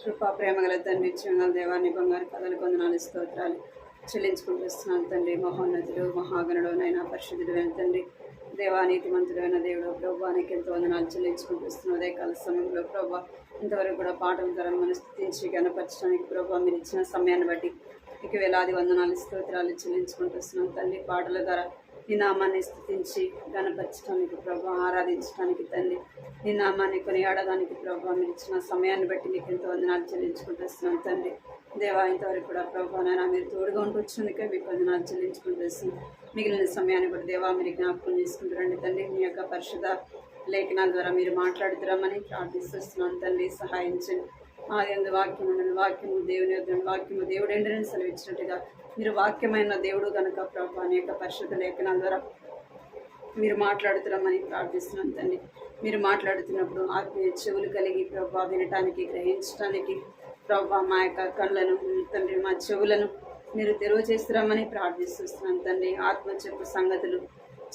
కృపా ప్రేమ గల తండ్రి, జీవనాల దేవాన్ని బంగారు కథలు కొందనాలు స్తోత్రాలు చెల్లించుకుంటూ వస్తున్నాను తండ్రి. మహోన్నతుడు మహాగణుడు నైనా పరిశుద్ధుడైన తండ్రి, దేవానీతిమంతుడైన దేవుడు ప్రభువానికి ఎంతో వందనాలు చెల్లించుకుంటూ వస్తున్నాం. అదే కాల సమయంలో ప్రభు ఇంతవరకు కూడా పాటల ద్వారా మనం స్థుతించి గణపరచడానికి ప్రభు మీరు ఇచ్చిన సమయాన్ని బట్టి ఇక వేలాది వందనాలు స్తోత్రాలు చెల్లించుకుంటూ వస్తున్నాం తండ్రి. పాటల ద్వారా నీ నామాన్ని స్థుతించి గణపరచడానికి ప్రభు, ఆరాధించడానికి తండ్రి, నీ నామాన్ని కొనియాడడానికి ప్రభు మీరు ఇచ్చిన సమయాన్ని బట్టి నీకు ఎంతో వందనాలు చెల్లించుకుంటూ వస్తున్నాం తండ్రి. దేవా ఇంతవరకు కూడా ప్రభు నాయన మీరు తోడుగా ఉంటూ వచ్చినందుకే మీకు వందనాలు చెల్లించుకుంటూ వస్తున్నాం. మిగిలిన సమయాన్ని కూడా దేవా మీరు జ్ఞాపకం చేసుకుంటారండి తండ్రి. మీ యొక్క పరిశుద్ధ లేఖనాల ద్వారా మీరు మాట్లాడుతురామని ప్రార్థిస్తున్నాను తండ్రి. సహాయించండి. ఆది వాక్యము దేవుని వాక్యము దేవుడు ఎండని సెలవిచ్చినట్టుగా మీరు వాక్యమైన దేవుడు కనుక ప్రభు అనే యొక్క పరిశుద్ధ లేఖనాల ద్వారా మీరు మాట్లాడుతున్నామని ప్రార్థిస్తున్నాను తండ్రి. మీరు మాట్లాడుతున్నప్పుడు ఆత్మీయ చెవులు కలిగి ప్రభు వినటానికి, గ్రహించడానికి ప్రభు మా యొక్క కళ్ళను తండ్రి, మా చెవులను మీరు తెరువు చేస్తున్నామని ప్రార్థిస్తున్నాను తండ్రి. ఆత్మ చెప్పు సంగతులు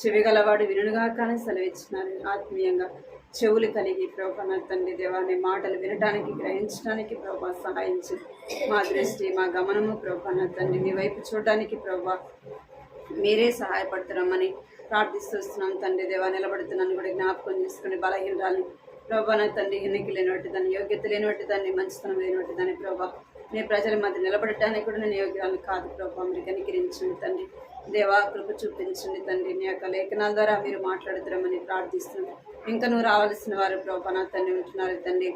చెవిగలవాడు వినుగా కానీ సెలవిచ్చినారు. ఆత్మీయంగా చెవులు కలిగి ప్రభా తండ్రి దేవాన్ని మాటలు వినటానికి, గ్రహించడానికి ప్రభా సహాయించి మా దృష్టి, మా గమనము ప్రభా తండ్రి మీ వైపు చూడడానికి ప్రభా మీరే సహాయపడుతున్నామని ప్రార్థిస్తున్నాం తండ్రి. దేవా నిలబడుతున్నాను కూడా జ్ఞాపకం చేసుకుని బలహీనరాలని ప్రభా తండ్రి, ఎన్నిక లేనివట్టి దాన్ని, యోగ్యత లేనివట్టి దాన్ని, మంచితనం లేనివట్టి దాన్ని ప్రభా నీ ప్రజల మధ్య నిలబడటానికి కూడా నేను యోగ్యాలను కాదు ప్రభా మీరు కనికరించండి తండ్రి. దేవా కృప చూపించండి తండ్రి. నీ యొక్క లేఖనాల ద్వారా మీరు మాట్లాడుతారమని ప్రార్థిస్తున్నాం. ఇంకా నువ్వు రావాల్సిన వారు ప్రభా నా తండ్రి ఉంటున్నారు తండ్రి,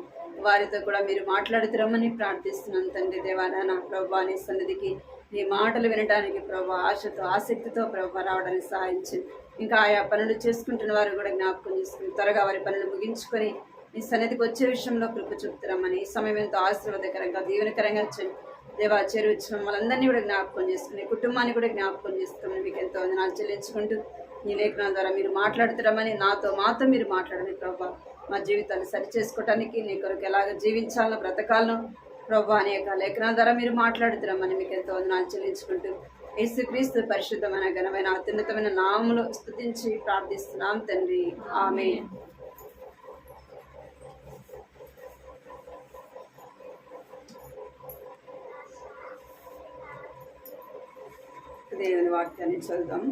వారితో కూడా మీరు మాట్లాడుతారమని ప్రార్థిస్తున్నాను తండ్రి. దేవా నా ప్రభా నీ సన్నిధికి నీ మాటలు వినడానికి ప్రభా ఆశతో, ఆసక్తితో ప్రభా రావడానికి సహాయించండి. ఇంకా ఆయా పనులు చేసుకుంటున్న వారు కూడా జ్ఞాపకం చేసుకుని త్వరగా వారి పనులు ముగించుకొని నీ సన్నిధికి వచ్చే విషయంలో కృప చూపుతారమ్మని ఈ సమయం ఎంతో ఆశీర్వాదకరంగా, దీవెనకరంగా దేవా చేరువచ్చిన వాళ్ళందరినీ కూడా జ్ఞాపకం చేసుకుని, కుటుంబాన్ని కూడా జ్ఞాపకం చేసుకోమని మీకు ఎంతో వందనాలు చెల్లించుకుంటూ నీ లేఖనాల ద్వారా మీరు మాట్లాడుతారమని, మాతో మీరు మాట్లాడని ప్రభా మా జీవితాన్ని సరి చేసుకోవటానికి, నీ కొరకు ఎలాగ జీవించాలనో, బ్రతకాలను ప్రభా అనే యొక్క లేఖనాల ద్వారా మీరు మాట్లాడుతారమని మీకు ఎంతో వందనాలు చెల్లించుకుంటూ యేసుక్రీస్తు పరిశుద్ధమైన ఘనమైన అత్యున్నతమైన నామములో స్తుతించి ప్రార్థిస్తున్నాం తండ్రి. ఆమేన్. దేవుని వాక్యాన్ని చదువుదాం.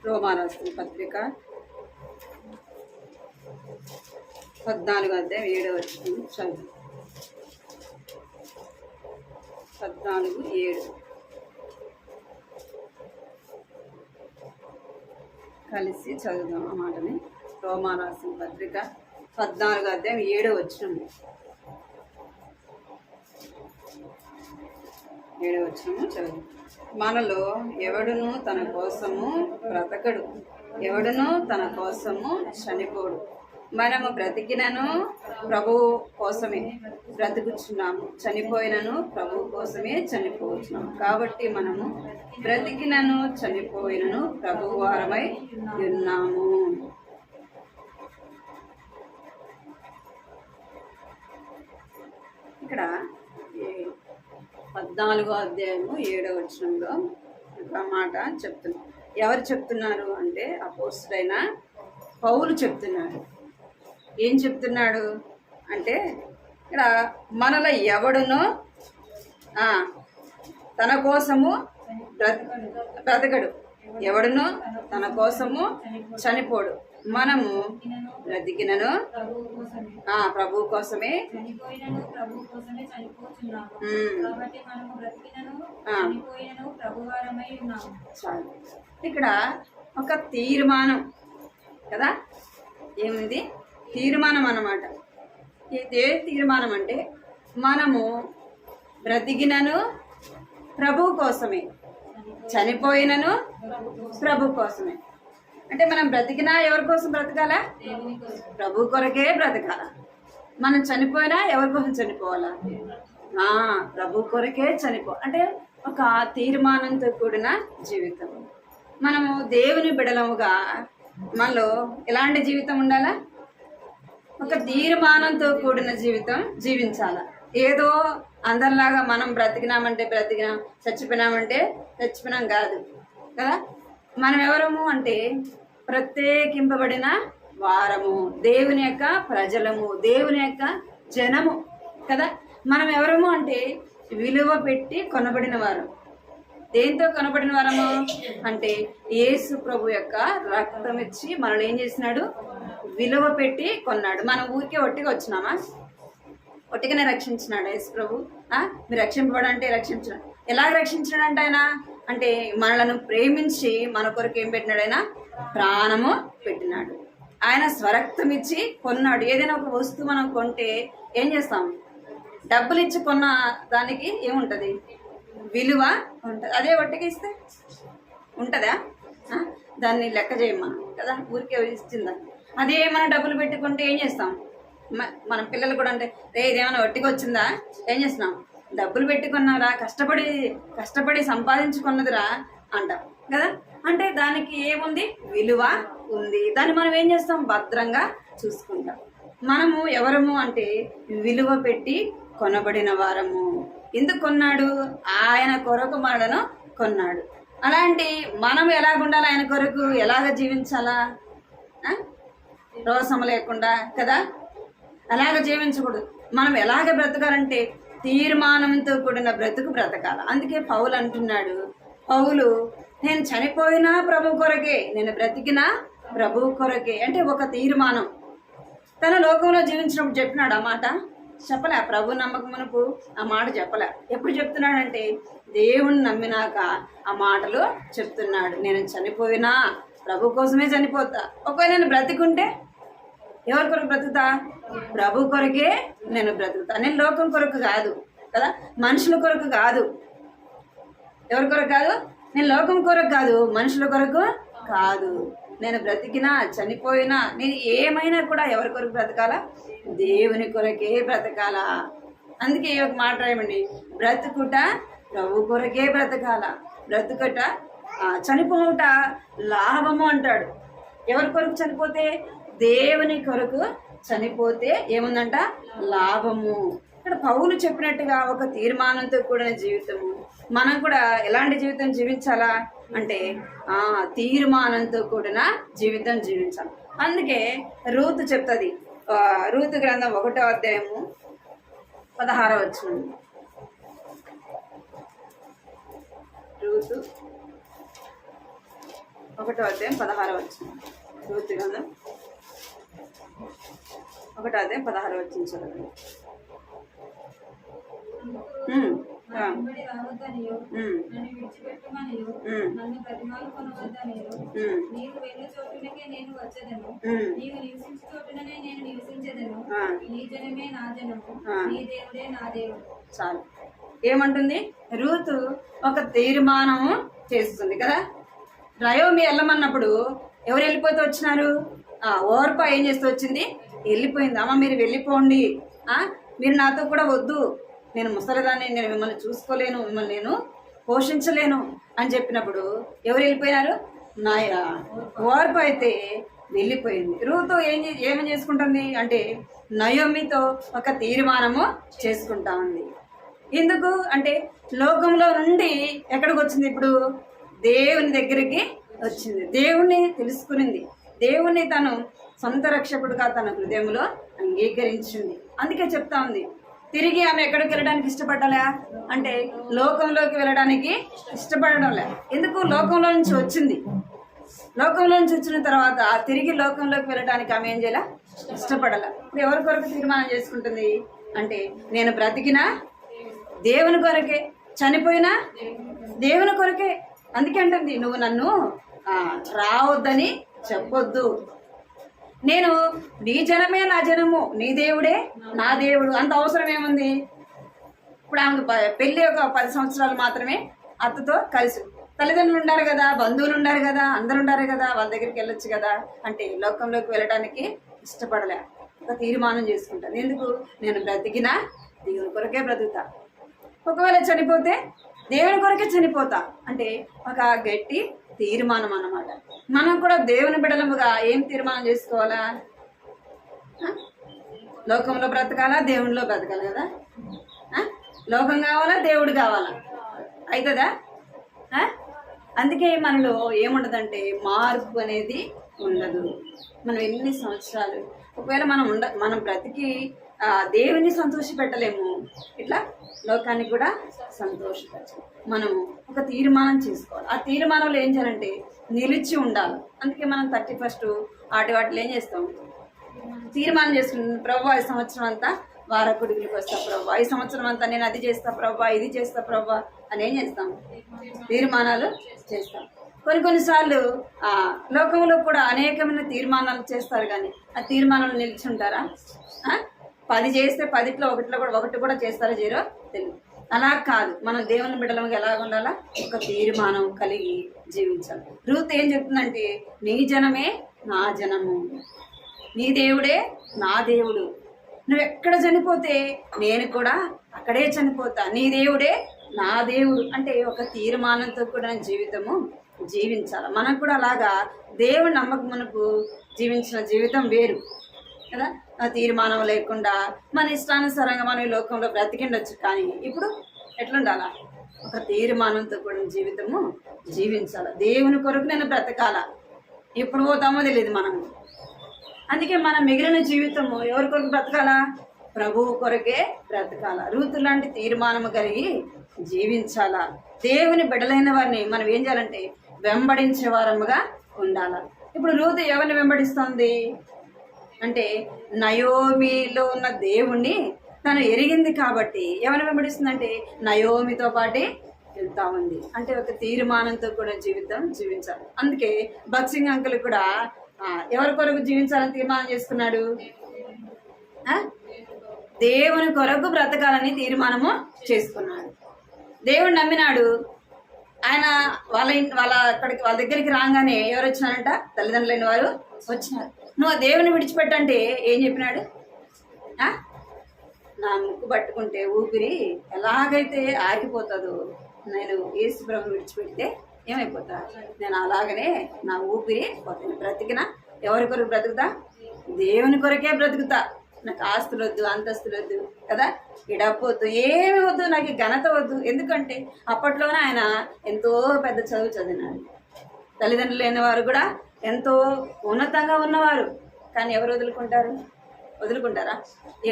రోమారాసిన పత్రిక 14:7 చదువు. 14:7 కలిసి చదువుదాం ఆ మాటని. రోమారాసిన పత్రిక 14:7 చదువు. మనలో ఎవడును తన కోసము బ్రతకడు, ఎవడును తన కోసము చనిపోడు. మనము బ్రతికినను ప్రభువు కోసమే బ్రతుకుచున్నాము, చనిపోయినను ప్రభువు కోసమే చనిపోతున్నాము. కాబట్టి మనము బ్రతికినను చనిపోయినను ప్రభువు వారమై ఉన్నాము. ఇక్కడ 14:7 ఒక మాట చెప్తున్నారు. ఎవరు చెప్తున్నారు అంటే అపోస్తలుడైన పౌలు చెప్తున్నాడు. ఏం చెప్తున్నాడు అంటే ఇక్కడ మనలో ఎవడునో తన కోసము బ్రతకడు, ఎవడునో తన కోసము చనిపోడు. మనము బ్రతికినను ప్రభు కోసమే. ఇక్కడ ఒక తీర్మానం కదా, ఏమిది తీర్మానం అన్నమాట. ఇదే తీర్మానం అంటే మనము బ్రతికినను ప్రభు కోసమే, చనిపోయినను ప్రభు కోసమే. అంటే మనం బ్రతికినా ఎవరి కోసం బ్రతకాలా? ప్రభు కొరకే బ్రతకాల. మనం చనిపోయినా ఎవరి కోసం చనిపోవాలా? ప్రభు కొరకే అంటే ఒక తీర్మానంతో కూడిన జీవితం. మనము దేవుని బిడలముగా మనలో ఎలాంటి జీవితం ఉండాలా? ఒక తీర్మానంతో కూడిన జీవితం జీవించాల. ఏదో అందరిలాగా మనం బ్రతికినామంటే బ్రతికినాం, చచ్చిపోయినామంటే చచ్చిపోయినాం కాదు కదా. మనం ఎవరము అంటే ప్రత్యేకింపబడిన వారము, దేవుని యొక్క ప్రజలము, దేవుని యొక్క జనము కదా. మనం ఎవరము అంటే విలువ పెట్టి కొనబడిన వారు. దేంతో కొనబడిన వారము అంటే యేసు ప్రభు యొక్క రక్తం ఇచ్చి మనల్ని ఏం చేసినాడు, విలువ పెట్టి కొన్నాడు. మనం ఊరికే ఒట్టిగా వచ్చినామా? ఒట్టిగానే రక్షించినాడు యేసు ప్రభు. మీరు రక్షింపబడంటే రక్షించినాడు. ఎలా రక్షించినాడంటే ఆయన అంటే మనలను ప్రేమించి మన కొరకు ఏం పెట్టినాడు, ఆయన ప్రాణము పెట్టినాడు. ఆయన స్వరక్తం ఇచ్చి కొన్నాడు. ఏదైనా ఒక వస్తువు మనం కొంటే ఏం చేస్తాం, డబ్బులు ఇచ్చి కొన్న దానికి ఏముంటుంది, విలువ ఉంటుంది. అదే ఒట్టిగా ఇస్తే ఉంటుందా? దాన్ని లెక్క చేయం మనం కదా, ఊరికే ఇచ్చిందా. అదే మనం డబ్బులు పెట్టుకుంటే ఏం చేస్తాం, మన పిల్లలు కూడా అంటే ఇదేమైనా ఒట్టిగా వచ్చిందా, ఏం చేస్తున్నాం, డబ్బులు పెట్టుకున్నారా, కష్టపడి సంపాదించుకున్నదిరా అంటాం కదా. అంటే దానికి ఏముంది, విలువ ఉంది. దాన్ని మనం ఏం చేస్తాం, భద్రంగా చూసుకుంటాం. మనము ఎవరము అంటే విలువ పెట్టి కొనబడిన వారము. ఎందుకు కొన్నాడు, ఆయన కొరకు మనలను కొన్నాడు. అలాంటి మనం ఎలాగుండాలి, ఆయన కొరకు ఎలాగ జీవించాలా, రోసము లేకుండా కదా, అలాగ జీవించకూడదు. మనం ఎలాగ బ్రతకాలంటే తీర్మానంతో కూడిన బ్రతకాలి. అందుకే పౌలు అంటున్నాడు, పౌలు నేను చనిపోయినా ప్రభు కొరకే, నేను బ్రతికినా ప్రభు కొరకే. అంటే ఒక తీర్మానం. తన లోకంలో జీవించినప్పుడు చెప్పినాడు ఆ మాట, చెప్పలే. ప్రభు నమ్మకమునకు ఆ మాట చెప్పలే. ఎప్పుడు చెప్తున్నాడంటే దేవుణ్ణి నమ్మినాక ఆ మాటలు చెప్తున్నాడు. నేను చనిపోయినా ప్రభు కోసమే చనిపోతా. ఒకవేళ నేను బ్రతికుంటే ఎవరి కొరకు బ్రతుకుతా, ప్రభు కొరకే నేను బ్రతుకుతా. నేను లోకం కొరకు కాదు కదా, మనుషుల కొరకు కాదు. ఎవరి కొరకు కాదు, నేను లోకం కొరకు కాదు, మనుషుల కొరకు కాదు. నేను బ్రతికినా చనిపోయినా నేను ఏమైనా కూడా ఎవరి కొరకు బ్రతకాలా, దేవుని కొరకే బ్రతకాలా. అందుకే ఒక మాట రాయమండి, బ్రతుకుట ప్రభు కొరకే బ్రతకాల, బ్రతుకుట చనిపోవుట లాభము అంటాడు. ఎవరి కొరకు చనిపోతే, దేవుని కొరకు చనిపోతే ఏముందంట, లాభము. ఇక్కడ పౌలు చెప్పినట్టుగా ఒక తీర్మానంతో కూడిన జీవితము. మనం కూడా ఎలాంటి జీవితం జీవించాలా అంటే తీర్మానంతో కూడిన జీవితం జీవించాలి. అందుకే రూతు చెప్తుంది, రూతు గ్రంథం 1వ అధ్యాయము 16వ వచనం. రూతు 1వ అధ్యాయం 16వ వచనం. రూతు గ్రంథం 1వ అధ్యాయం 16వ వచనం చదవండి. చాలు. ఏమంటుంది, రూతు ఒక తీర్మానము చేస్తుంది కదా. నయోమి వెళ్ళమన్నప్పుడు ఎవరు వెళ్ళిపోతూ వచ్చినారు, ఓర్ప ఏం చేస్తూ వచ్చింది, వెళ్ళిపోయింది. అమ్మ మీరు వెళ్ళిపోండి, మీరు నాతో కూడా వద్దు, నేను ముసలిదాన్ని, నేను మిమ్మల్ని చూసుకోలేను, మిమ్మల్ని నేను పోషించలేను అని చెప్పినప్పుడు ఎవరు వెళ్ళిపోయినారు, ఓర్ప అయితే వెళ్ళిపోయింది. రూతు ఏమని చేసుకుంటుంది అంటే నయోమితో ఒక తీర్మానము చేసుకుంటా ఉంది. ఎందుకు అంటే లోకంలో నుండి ఎక్కడికి వచ్చింది, ఇప్పుడు దేవుని దగ్గరికి వచ్చింది. దేవుణ్ణి తెలుసుకునింది, దేవుణ్ణి తను సొంత రక్షకుడుగా తన హృదయంలో అంగీకరించింది. అందుకే చెప్తా ఉంది, తిరిగి ఆమె ఎక్కడికి వెళ్ళడానికి ఇష్టపడాలా అంటే లోకంలోకి వెళ్ళడానికి ఇష్టపడడంలే. ఎందుకు, లోకంలో నుంచి వచ్చింది. లోకంలో నుంచి వచ్చిన తర్వాత తిరిగి లోకంలోకి వెళ్ళడానికి ఆమె ఏం చేయాల, ఇష్టపడాల. ఇప్పుడు ఎవరి కొరకు తీర్మానం చేసుకుంటుంది అంటే నేను బ్రతికినా దేవుని కొరకే, చనిపోయినా దేవుని కొరకే. అందుకే అంటుంది, నువ్వు నన్ను రావద్దని చెప్పొద్దు, నేను నీ జనమే నా జనము, నీ దేవుడే నా దేవుడు. అంత అవసరం ఏముంది. ఇప్పుడు ఆమెకు పెళ్ళి ఒక 10 సంవత్సరాలు మాత్రమే అత్తతో కలిసి, తల్లిదండ్రులు ఉండారు కదా, బంధువులు ఉండారు కదా, అందరు ఉండారు కదా, వాళ్ళ దగ్గరికి వెళ్ళొచ్చు కదా. అంటే లోకంలోకి వెళ్ళడానికి ఇష్టపడలే, ఒక తీర్మానం చేసుకుంటాను. ఎందుకు, నేను బ్రతికినా దేవుని కొరకే బ్రతుకుతా, ఒకవేళ చనిపోతే దేవుని కొరకే చనిపోతా. అంటే ఒక గట్టి తీర్మానం అన్నమాట. మనం కూడా దేవుని బిడ్డలముగా ఏం తీర్మానం చేసుకోవాలా, లోకంలో బ్రతకాలా, దేవునిలో బ్రతకాలి కదా. లోకం కావాలా, దేవుడు కావాలా, అవుతుందా? అందుకే మనలో ఏముండదంటే మార్పు అనేది ఉండదు. మనం ఎన్ని సంవత్సరాలు ఒకవేళ మనం బ్రతికి దేవుని సంతోష పెట్టలేము, ఇట్లా లోకాన్ని కూడా సంతోషపరచాలి. మనము ఒక తీర్మానం చేసుకోవాలి. ఆ తీర్మానంలో ఏం చేయాలంటే నిలిచి ఉండాలి. అందుకే మనం 31st వాటిలో ఏం చేస్తాం, తీర్మానం చేసుకుంటాం. ప్రభు ఈ సంవత్సరం అంతా వారకుడికి వస్తా ప్రభు, ఈ సంవత్సరం అంతా నేను అది చేస్తా ప్రభు, ఇది చేస్తా ప్రభు అని ఏం చేస్తాం, తీర్మానాలు చేస్తాం. కొన్నిసార్లు లోకంలో కూడా అనేకమైన తీర్మానాలు చేస్తారు, కానీ ఆ తీర్మానాలు నిలిచి ఉంటారా? 10 చేస్తే 10లో 1 కూడా చేస్తారో చేయరో తెలియదు. అలా కాదు, మనం దేవుని బిడ్డలకి ఎలా ఉండాలా, ఒక తీర్మానం కలిగి జీవించాలి. రూత్ ఏం చెప్తుందంటే, నీ జనమే నా జనము, నీ దేవుడే నా దేవుడు, నువ్వు ఎక్కడ చనిపోతే నేను కూడా అక్కడే చనిపోతా, నీ దేవుడే నా దేవుడు అంటే ఒక తీర్మానంతో కూడా జీవితము జీవించాలి. మనం కూడా అలాగా దేవుడి నమ్మకం మనకు జీవించిన జీవితం వేరు కదా. ఆ తీర్మానం లేకుండా మన ఇష్టానుసారంగా మనం ఈ లోకంలో బ్రతికిండొచ్చు, కానీ ఇప్పుడు ఎట్లుండాలా, ఒక తీర్మానంతో కూడా జీవితము జీవించాలి. దేవుని కొరకు నేను బ్రతకాల, ఎప్పుడు పోతామో తెలియదు మనము. అందుకే మన మిగిలిన జీవితము ఎవరి కొరకు బ్రతకాలా, ప్రభువు కొరకే బ్రతకాల. రూతు లాంటి తీర్మానము కలిగి జీవించాలా. దేవుని బిడ్డలైన వారిని మనం ఏం చేయాలంటే వెంబడించే వారముగా ఉండాల. ఇప్పుడు రూతు ఎవరిని వెంబడిస్తోంది అంటే నయోమిలో ఉన్న దేవుణ్ణి తను ఎరిగింది కాబట్టి ఎవరిని వెంబడిస్తుందంటే నయోమితో పాటే వెళ్తా ఉంది. అంటే ఒక తీర్మానంతో కూడా జీవితం జీవించాలి. అందుకే భక్సింగ్ అంకుల్ కూడా ఎవరి కొరకు జీవించాలని తీర్మానం చేసుకున్నాడు, దేవుని కొరకు బ్రతకాలని తీర్మానము చేసుకున్నాడు. దేవుడు నమ్మినాడు. ఆయన వాళ్ళ దగ్గరికి రాగానే ఎవరు వచ్చినారంట, తల్లిదండ్రులు లేని వారు వచ్చినారు. నువ్వు దేవుని విడిచిపెట్టంటే ఏం చెప్పినాడు, నా ముక్కు పట్టుకుంటే ఊపిరి ఎలాగైతే ఆగిపోతుందో నేను యేసు ప్రభువుని విడిచిపెడితే ఏమైపోతా, నేను అలాగనే నా ఊపిరి పోతాను. బ్రతికినా ఎవరి కొరకు బ్రతుకుతా, దేవుని కొరకే బ్రతుకుతా. నాకు ఆస్తులు వద్దు, అంతస్తులు వద్దు కదా, ఈ డబ్బు వద్దు, ఏమి వద్దు, నాకు ఘనత వద్దు. ఎందుకంటే అప్పట్లోనే ఆయన ఎంతో పెద్ద చదువు చదివినాడు. తల్లిదండ్రులు లేని వారు కూడా ఎంతో ఉన్నతంగా ఉన్నవారు, కానీ ఎవరు వదులుకుంటారా?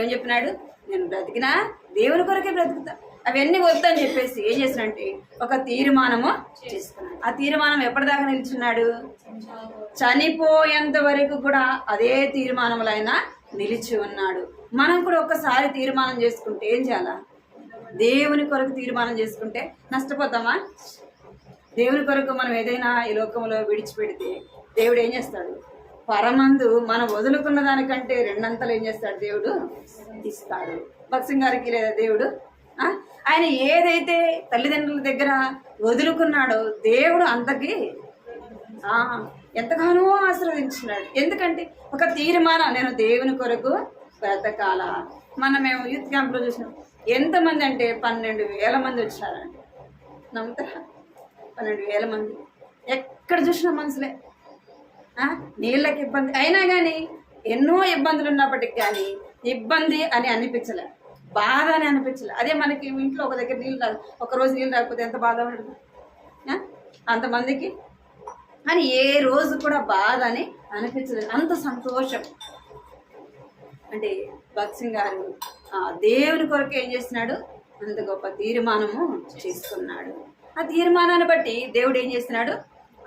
ఏం చెప్పినాడు, నేను బ్రతికినా దేవుని కొరకే బ్రతుకుతా, అవన్నీ వద్దని చెప్పేసి ఏం చేసినంటే ఒక తీర్మానము చేసుకున్నాడు. ఆ తీర్మానం ఎప్పటిదాకా నిలిచున్నాడు, చనిపోయేంత వరకు కూడా అదే తీర్మానంలో ఆయన నిలిచి ఉన్నాడు. మనం కూడా ఒక్కసారి తీర్మానం చేసుకుంటే ఏం చేయాలా, దేవుని కొరకు తీర్మానం చేసుకుంటే నష్టపోతామా? దేవుని కొరకు మనం ఏదైనా ఈ లోకంలో విడిచిపెడితే దేవుడు ఏం చేస్తాడు, పరమందు మనం వదులుకున్న దానికంటే 2 అంతలు ఏం చేస్తాడు, దేవుడు ఇస్తాడు. భక్సింగ్ గారికి లేదా దేవుడు ఆయన ఏదైతే తల్లిదండ్రుల దగ్గర వదులుకున్నాడో దేవుడు అంతకి ఎంతగానో ఆశీర్వదించినాడు. ఎందుకంటే ఒక తీర్మానం, నేను దేవుని కొరకు బ్రతకాల. మేము యూత్ క్యాంప్లో చూసినాం, ఎంతమంది అంటే 12,000 మంది వచ్చారండి. నమ్ముతారా? 12,000 మంది. ఎక్కడ చూసినా మనుషులే. నీళ్ళకి ఇబ్బంది అయినా కానీ, ఎన్నో ఇబ్బందులు ఉన్నప్పటికి కానీ ఇబ్బంది అని అనిపించలే, బాధ అని అనిపించలే. అదే మనకి ఇంట్లో ఒక దగ్గర నీళ్ళు రాదు, ఒకరోజు నీళ్ళు రాకపోతే ఎంత బాధ ఉంటుంది అంతమందికి అని. ఏ రోజు కూడా బాధ అని అనిపించలేదు, అంత సంతోషం. అంటే భక్సింగ్ గారు దేవుని కొరకు ఏం చేస్తున్నాడు, అంత గొప్ప తీర్మానము చేసుకున్నాడు. ఆ తీర్మానాన్ని బట్టి దేవుడు ఏం చేస్తున్నాడు,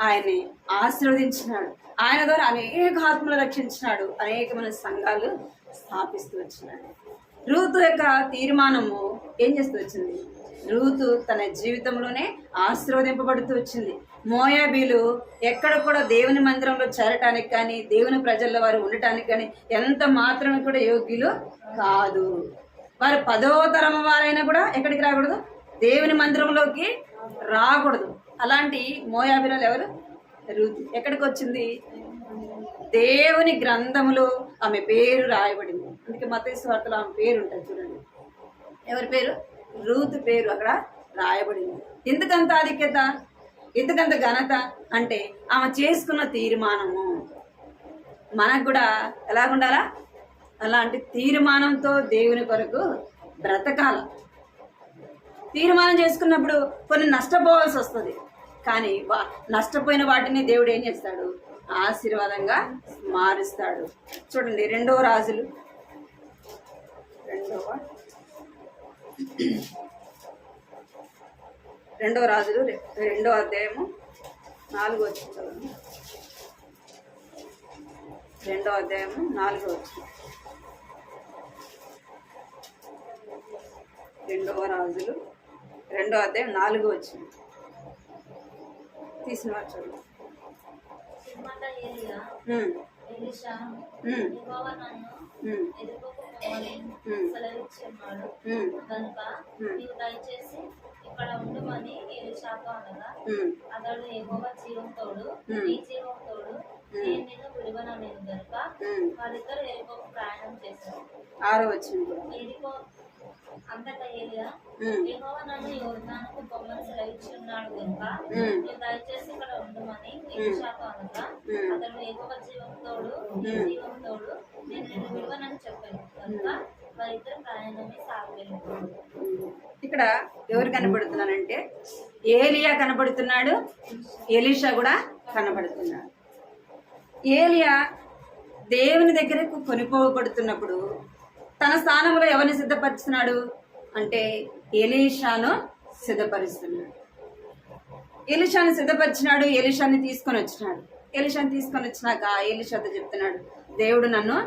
ఆయన్ని ఆశీర్వదించినాడు. ఆయన ద్వారా అనేక ఆత్మలు రక్షించినాడు, అనేకమైన సంఘాలు స్థాపిస్తూ వచ్చినాడు. రూతు యొక్క తీర్మానము ఏం చేస్తూ వచ్చింది, రూతు తన జీవితంలోనే ఆశీర్వదింపబడుతూ వచ్చింది. మోయాబీలు ఎక్కడ కూడా దేవుని మందిరంలో చేరటానికి కానీ, దేవుని ప్రజల్లో వారు ఉండటానికి కానీ ఎంత మాత్రం కూడా యోగ్యులు కాదు. వారు 10వ తరం వారైనా కూడా ఎక్కడికి రాకూడదు, దేవుని మందిరంలోకి రాకూడదు. అలాంటి మోయాబీలు ఎవరు, రూతు. ఎక్కడికి వచ్చింది, దేవుని గ్రంథములో ఆమె పేరు రాయబడింది. అందుకే మత్తయి సువార్తలో ఆమె పేరు ఉంటుంది చూడండి, ఎవరి పేరు, రూతు పేరు అక్కడ రాయబడింది. ఎందుకంత ఆధిక్యత, ఎందుకంత ఘనత అంటే ఆమె చేసుకున్న తీర్మానము. మనకు కూడా ఎలాగుండాలా, అలాంటి తీర్మానంతో దేవుని కొరకు బ్రతకాల. తీర్మానం చేసుకున్నప్పుడు కొన్ని నష్టపోవాల్సి వస్తుంది, కానీ నష్టపోయిన వాటిని దేవుడు ఏం చేస్తాడు? ఆశీర్వాదంగా మారుస్తాడు. చూడండి, 2వ రాజులు 2వ అధ్యాయము 4వ వచనం చదవండి. 2వ అధ్యాయము 4వ వచనం. 2వ రాజులు 2వ అధ్యాయం 4వ వచనం తీసిన వారు చూడండి. దయచేసి ఇక్కడ ఉండమని ఎలీషాతో అనగా, అతడు యెహోవా జీవంతోడు నీ జీవంతోడు నేను నిన్ను విడువనలేదు గనుక వాళ్ళిద్దరు ఎరికోకు ప్రయాణం చేశారు. 6వ వచనం. ఎరికో అంతటా ఏలియా, యెహోవా నన్ను యోర్దానుకు పొమ్మని సెలవిచ్చున్నాడు గనుక నీవు దయచేసి ఇక్కడ ఉండమని ఎలీషాతో అనగా, అతడు యెహోవా జీవంతోడు నీ జీవంతోడు నేను నిన్ను విడువనని చెప్పాను కనుక వారిద్దరు ప్రయాణమే సాగలేదు. ఇక్కడ ఎవరు కనబడుతున్నారంటే ఏలియా కనబడుతున్నాడు, ఎలీషా కూడా కనబడుతున్నాడు. ఏలియా దేవుని దగ్గరకు కొనిపోబడుతున్నప్పుడు తన స్థానంలో ఎవరిని సిద్ధపరుస్తున్నాడు అంటే ఎలీషాను సిద్ధపరుస్తున్నాడు. ఎలీషాను సిద్ధపరిచినాడు, ఎలీషాని తీసుకొని వచ్చినాడు. ఎలీషాని తీసుకొని వచ్చినాక ఎలీషాతో చెప్తున్నాడు, దేవుడు నన్ను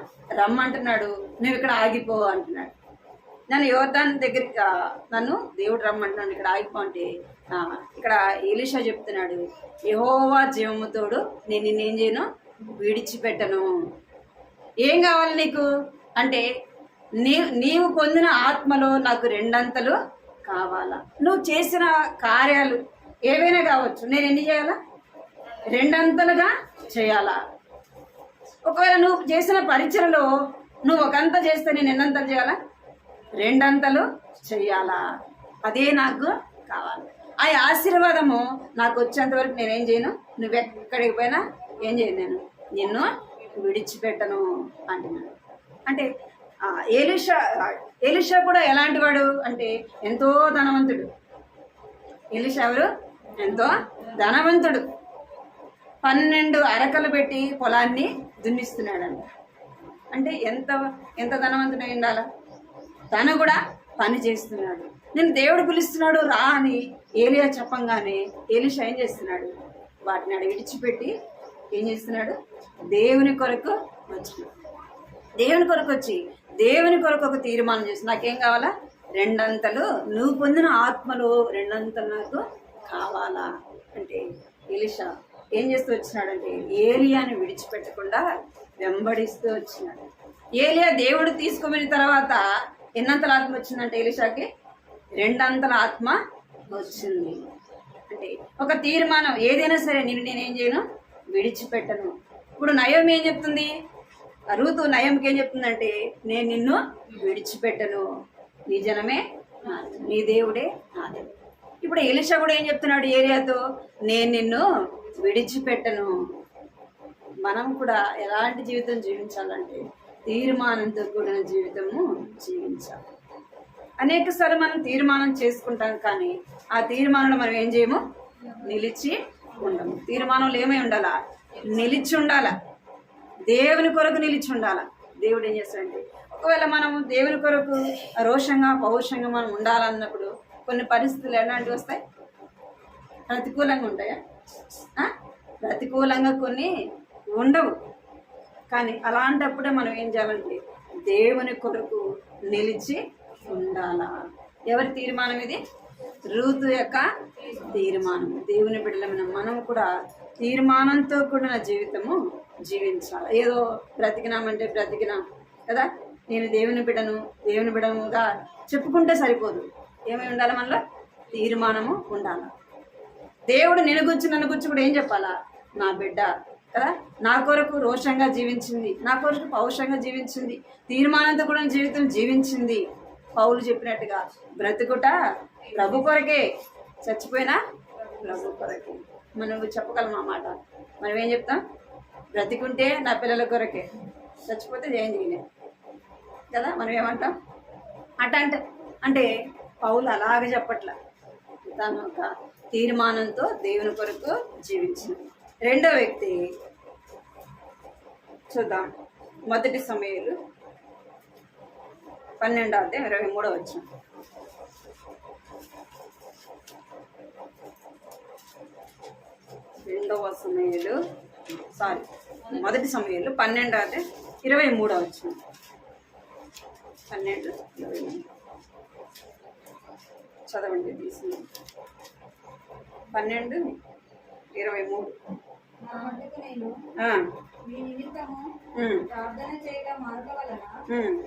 రమ్మంటున్నాడు, నువ్వు ఇక్కడ ఆగిపో అంటున్నాడు. నన్ను యోర్దాను దగ్గరికి నన్ను దేవుడు రమ్మంటున్నాడు, ఇక్కడ ఆగిపో అంటే ఇక్కడ ఎలీషా చెప్తున్నాడు, యెహోవా జీవముతోడు నేను నిన్నేం చేయను, విడిచిపెట్టను. ఏం కావాలి నీకు అంటే నీవు పొందిన ఆత్మలో నాకు 2 అంతలు కావాలా. నువ్వు చేసిన కార్యాలు ఏవైనా కావచ్చు, నేను ఎన్ని చేయాలా? 2 అంతలుగా చేయాలా. ఒకవేళ నువ్వు చేసిన పరిచయలో నువ్వు 1 అంత చేస్తే నేను ఎన్ని అంతలు చేయాలా? 2 అంతలు చెయ్యాలా. అదే నాకు కావాలి. ఆ ఆశీర్వాదము నాకు వచ్చేంత వరకు నేనేం చేయను, నువ్వెక్కడికి పోయినా ఏం చేయను, నేను నిన్ను విడిచిపెట్టను అంటున్నాడు. అంటే ఎలీషా కూడా ఎలాంటి వాడు అంటే ఎంతో ధనవంతుడు. ఎలీషా ఎవరు? ఎంతో ధనవంతుడు. 12 అరకలు పెట్టి పొలాన్ని దున్నిస్తున్నాడంట. అంటే ఎంత ఎంత ధనవంతుడై ఉండాలా. తను కూడా పని చేస్తున్నాడు. నేను దేవుడు పిలుస్తున్నాడు రా అని ఏలియా చెప్పంగానే ఎలీషా ఏం చేస్తున్నాడు? వాటిని అక్కడ విడిచిపెట్టి ఏం చేస్తున్నాడు? దేవుని కొరకు వచ్చినాడు. దేవుని కొరకు వచ్చి దేవుని కొరకు ఒక తీర్మానం చేసి నాకేం కావాలా? 2 అంతలు నువ్వు పొందిన ఆత్మలో 2 అంతలు నాకు కావాలా అంటే ఎలీషా ఏం చేస్తూ వచ్చినాడంటే ఏలియాని విడిచిపెట్టకుండా వెంబడిస్తూ వచ్చినాడు. ఏలియా దేవుడు తీసుకుపోయిన తర్వాత ఎన్నంతల ఆత్మ వచ్చిందంటే ఎలీషాకి 2 అంతల ఆత్మ వచ్చింది. అంటే ఒక తీర్మానం, ఏదైనా సరే నేనేం చేయను, విడిచిపెట్టను. ఇప్పుడు నయం ఏం చెప్తుంది? రూతు నయంకి ఏం చెప్తుందంటే నేను నిన్ను విడిచిపెట్టను, నీ జనమే నీ దేవుడే నా దేవుడు. ఇప్పుడు ఎలీషా కూడా ఏం చెప్తున్నాడు ఏలియాతో? నేను నిన్ను విడిచిపెట్టను. మనం కూడా ఎలాంటి జీవితం జీవించాలంటే తీర్మానంతో కూడిన జీవితము జీవించాలి. అనేకసార్లు మనం తీర్మానం చేసుకుంటాం, కానీ ఆ తీర్మానంలో మనం ఏం చేయము, నిలిచి ఉండము. తీర్మానంలో ఏమై ఉండాలా? నిలిచి ఉండాలా. దేవుని కొరకు నిలిచి ఉండాలా. దేవుడు ఏం చేస్తాడంటే ఒకవేళ మనము దేవుని కొరకు రోషంగా పౌరుషంగా మనం ఉండాలన్నప్పుడు కొన్ని పరిస్థితులు ఎలాంటివి వస్తాయి? ప్రతికూలంగా ఉంటాయా? ప్రతికూలంగా కొన్ని ఉండవు. కానీ అలాంటప్పుడే మనం ఏం చేయాలంటే దేవుని కొరకు నిలిచి ఉండాలా. ఎవరి తీర్మానం ఇది? రూతు యొక్క తీర్మానం. దేవుని బిడ్డలమైన మనం కూడా తీర్మానంతో కూడిన జీవితము జీవించాలి. ఏదో బ్రతికినామంటే బ్రతికినాం కదా, నేను దేవుని బిడ్డనుగా చెప్పుకుంటే సరిపోదు. ఏమై ఉండాలి? మనలో తీర్మానము ఉండాలి. దేవుడు నన్ను గురించి కూడా ఏం చెప్పాలా? నా బిడ్డ కదా, నా కొరకు రోషంగా జీవించింది, నా కొరకు పౌరుషంగా జీవించింది, తీర్మానంతో కూడా జీవితం జీవించింది. పౌలు చెప్పినట్టుగా బ్రతుకుట ప్రభు కొరకే, చచ్చిపోయినా ప్రభు కొరకే. మనం చెప్పగలం ఆ మాట. మనం ఏం చెప్తాం? బ్రతికుంటే నా పిల్లల కొరకే, చచ్చిపోతే ఏం చేయలేదు. కదా. మనం ఏమంటాం అంటే పౌలు అలాగే చెప్పట్లా, తను ఒక తీర్మానంతో దేవుని కొరకు జీవించిన. రెండో వ్యక్తి చూద్దాం, 1 సమూయేలు 12:23. 1 సమూయేలు 12:23. 12:23 చదవండి తీసుకుని. 12:23. నా మట్టుకు నేను మీ నిమిత్తము ప్రార్థన చేయడం మార్గవలన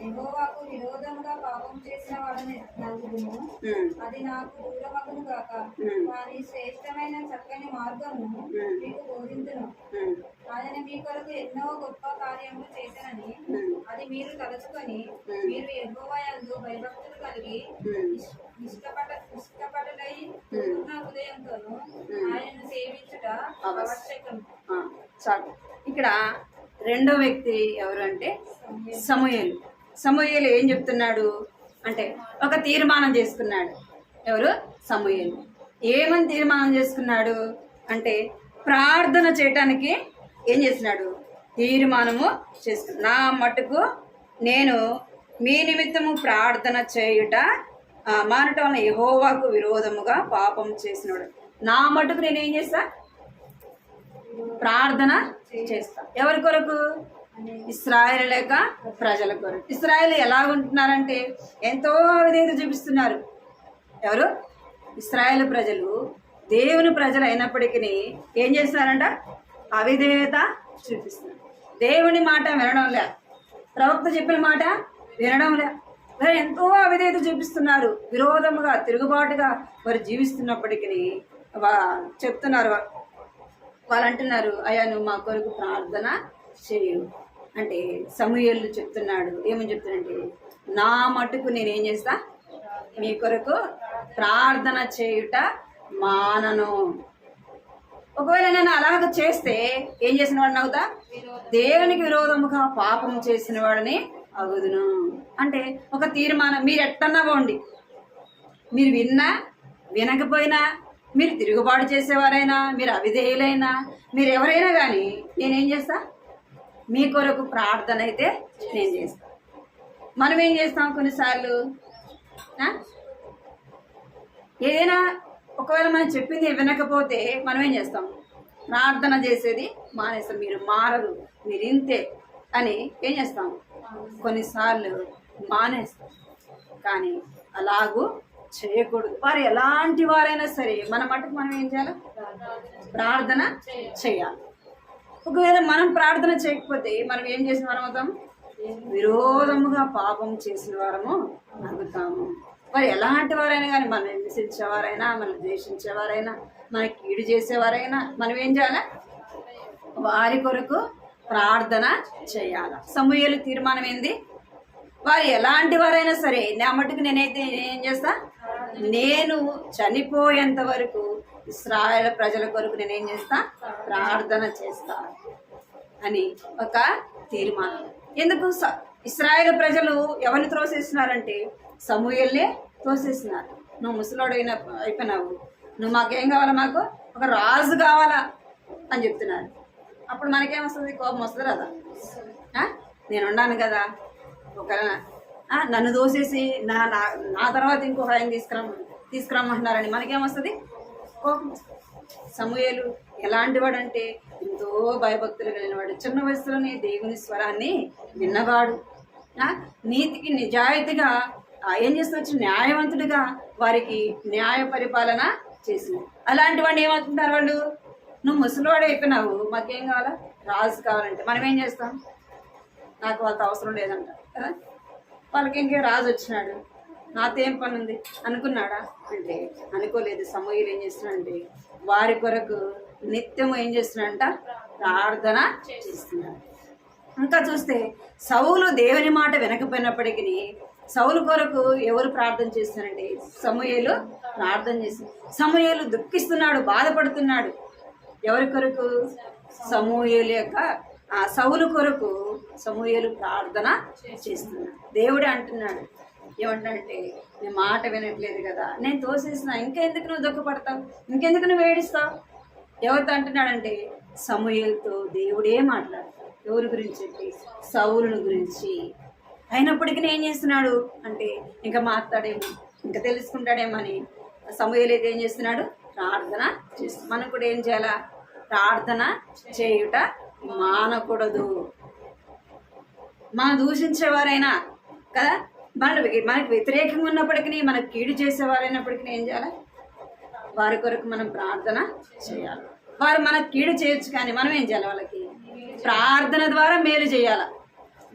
యెహోవాకు విరోధముగా పాపం చేసిన వాడని నలుగురును, అది నాకు దూరమగును గాక. వారి శ్రేష్టమైన చక్కని మార్గము మీకు బోధించును. ఆయన మీ కొరకు ఎన్నో గొప్ప కార్యములు చేశానని అది మీరు తలుచుకొని మీరు యెహోవా యందు భయభక్తులు కలిగి నిష్కపటులై పూర్ణ హృదయంతోను ఆయనను సేవించుట ఆవశ్యకం. చాలు. ఇక్కడ రెండో వ్యక్తి ఎవరు అంటే సమూయేలు ఏం చెప్తున్నాడు అంటే ఒక తీర్మానం చేసుకున్నాడు. ఎవరు? సమూయేలు. ఏమని తీర్మానం చేసుకున్నాడు అంటే ప్రార్థన చేయటానికి ఏం చేసినాడు? తీర్మానము చేసుకున్నాడు. నా మటుకు నేను మీ నిమిత్తము ప్రార్థన చేయుట మానటం వలన యెహోవాకు విరోధముగా పాపం చేసినాడు. నా మటుకు నేనేం చేస్తా? ప్రార్థన చేస్తా. ఎవరి కొరకు? ఇశ్రాయేలు లేక ప్రజల కొరకు. ఇశ్రాయేలు ఎలాగుంటున్నారంటే ఎంతో అవిధేయత చూపిస్తున్నారు. ఎవరు? ఇశ్రాయేలు ప్రజలు దేవుని ప్రజలు అయినప్పటికీ ఏం చేస్తున్నారంట? అవిధేయత చూపిస్తున్నారు. దేవుని మాట వినడం లే, ప్రవక్త చెప్పిన మాట వినడం లే, ఎంతో అవిధేయత చూపిస్తున్నారు. విరోధముగా తిరుగుబాటుగా వారు జీవిస్తున్నప్పటికీ చెప్తున్నారు. వాళ్ళు అంటున్నారు, అయ్యా నువ్వు మా కొరకు ప్రార్థన చేయు అంటే సమూయేలు చెప్తున్నాడు. ఏమని చెప్తున్నాడంటే నా మటుకు నేనేం చేస్తా? మీ కొరకు ప్రార్థన చేయుట మానను. ఒకవేళ నేను అలాగ చేస్తే ఏం చేసిన వాడిని అవుతా? దేవునికి విరోధముగా పాపం చేసిన వాడిని అగుదును. అంటే ఒక తీర్మానం. మీరు ఎట్టన్నా పోండి, మీరు విన్నా వినకపోయినా, మీరు తిరుగుబాటు చేసేవారైనా, మీరు అవిధేయులైనా, మీరు ఎవరైనా కానీ నేనేం చేస్తా? మీ కొరకు ప్రార్థన అయితే నేను చేస్తా. మనం ఏం చేస్తాం కొన్నిసార్లు? ఏదైనా ఒకవేళ మనం చెప్పింది వినకపోతే మనం ఏం చేస్తాం? ప్రార్థన చేసేది మానేస్తాం. మీరు మారరు, మీరు ఇంతే అని ఏం చేస్తాం? కొన్నిసార్లు మానేస్తాం. కానీ అలాగూ చేయకూడదు. వారు ఎలాంటి వారైనా సరే మన మటుకు మనం ఏం చేయాలి? ప్రార్థన చేయాలి. ఒకవేళ మనం ప్రార్థన చేయకపోతే మనం ఏం చేసిన వారం అవుతాం? విరోధముగా పాపం చేసిన వారము అవుతాము. వారు ఎలాంటి వారైనా కానీ, మనం హింసించేవారైనా, మనం ద్వేషించేవారైనా, మనకి కీడు చేసేవారైనా మనం ఏం చేయాలి? వారి కొరకు ప్రార్థన చేయాలి. సమూయేలు తీర్మానం ఏంది? వారు ఎలాంటి వారైనా సరే నా మటుకు నేనైతే ఏం చేస్తా? నేను చనిపోయేంత వరకు ఇశ్రాయేలు ప్రజల కొరకు నేనేం చేస్తా? ప్రార్థన చేస్తా అని ఒక తీర్మానం. ఎందుకు? ఇశ్రాయేలు ప్రజలు ఎవరిని త్రోసేస్తున్నారంటే సమూయేల్నే త్రోసేస్తున్నారు. నువ్వు ముసలోడు అయిపోయినావు, నువ్వు మాకేం కావాలా? మాకు ఒక రాజు కావాలా అని చెప్తున్నారు. అప్పుడు మనకేమొస్తుంది? కోపం వస్తుంది కదా. నేను ఉన్నాను కదా, ఒక నన్ను దోసేసి నా తర్వాత ఇంకొక ఆయన తీసుకురమ్మంటున్నారని మనకేమొస్తుంది? కోపం. సమూయేలు ఎలాంటి వాడు అంటే ఎంతో భయభక్తులు కలిగినవాడు. చిన్న వయసులోనే దేవుని స్వరాన్ని విన్నవాడు. నీతికి నిజాయితీగా ఏం చేస్తూ న్యాయవంతుడిగా వారికి న్యాయ పరిపాలన చేసింది. అలాంటి వాడిని ఏమవుతున్నారు వాళ్ళు? నువ్వు ముసలివాడు అయిపోయినావు, మాకేం కావాలా? రాజు కావాలంటే మనం ఏం చేస్తాం? నాకు వాళ్ళతో అవసరం లేదంట కదా. వాళ్ళకి ఇంకే రాజు వచ్చినాడు, నాతో ఏం పని ఉంది అనుకున్నాడా అంటే అనుకోలేదు. సమూయేలు ఏం చేస్తున్నాడంటే వారి కొరకు నిత్యం ఏం చేస్తున్నాడంట? ప్రార్థన చేస్తున్నాడు. ఇంకా చూస్తే సౌలు దేవుని మాట వినకపోయినప్పటికీ సౌలు కొరకు ఎవరు ప్రార్థన చేస్తున్నారంటే సమూయేలు ప్రార్థన చేసి. సమూయేలు దుఃఖిస్తున్నాడు, బాధపడుతున్నాడు. ఎవరి కొరకు? సమూయేలు యొక్క ఆ సౌలు కొరకు సమూయేలు ప్రార్థన చేస్తున్నాడు. దేవుడే అంటున్నాడు ఏమంటాడంటే, నీ మాట వినట్లేదు కదా, నేను తోసేసిన, ఇంకెందుకు నువ్వు దుఃఖపడతావు, ఇంకెందుకు నువ్వు ఏడుస్తావు? ఎవరితో అంటున్నాడంటే సమూయేలుతో దేవుడే మాట్లాడతాడు. ఎవరి గురించి చెప్పి? సౌలుని గురించి. అయినప్పటికీ ఏం చేస్తున్నాడు అంటే ఇంకా మాట్లాడేమో, ఇంకా తెలుసుకుంటాడేమో అని సమూయేలు అయితే ఏం చేస్తున్నాడు? ప్రార్థన చేస్తున్నాడు. మనం కూడా ఏం చేయాలా? ప్రార్థన చేయుట మానకూడదు. మనం దూషించేవారైనా కదా, మనకు వ్యతిరేకంగా ఉన్నప్పటికీ, మనకు కీడు చేసేవారైనప్పటికీ ఏం చేయాలి? వారి కొరకు మనం ప్రార్థన చేయాలి. వారు మనకు కీడు చేయొచ్చు కానీ మనం ఏం చేయాలి? వాళ్ళకి ప్రార్థన ద్వారా మేలు చేయాలా.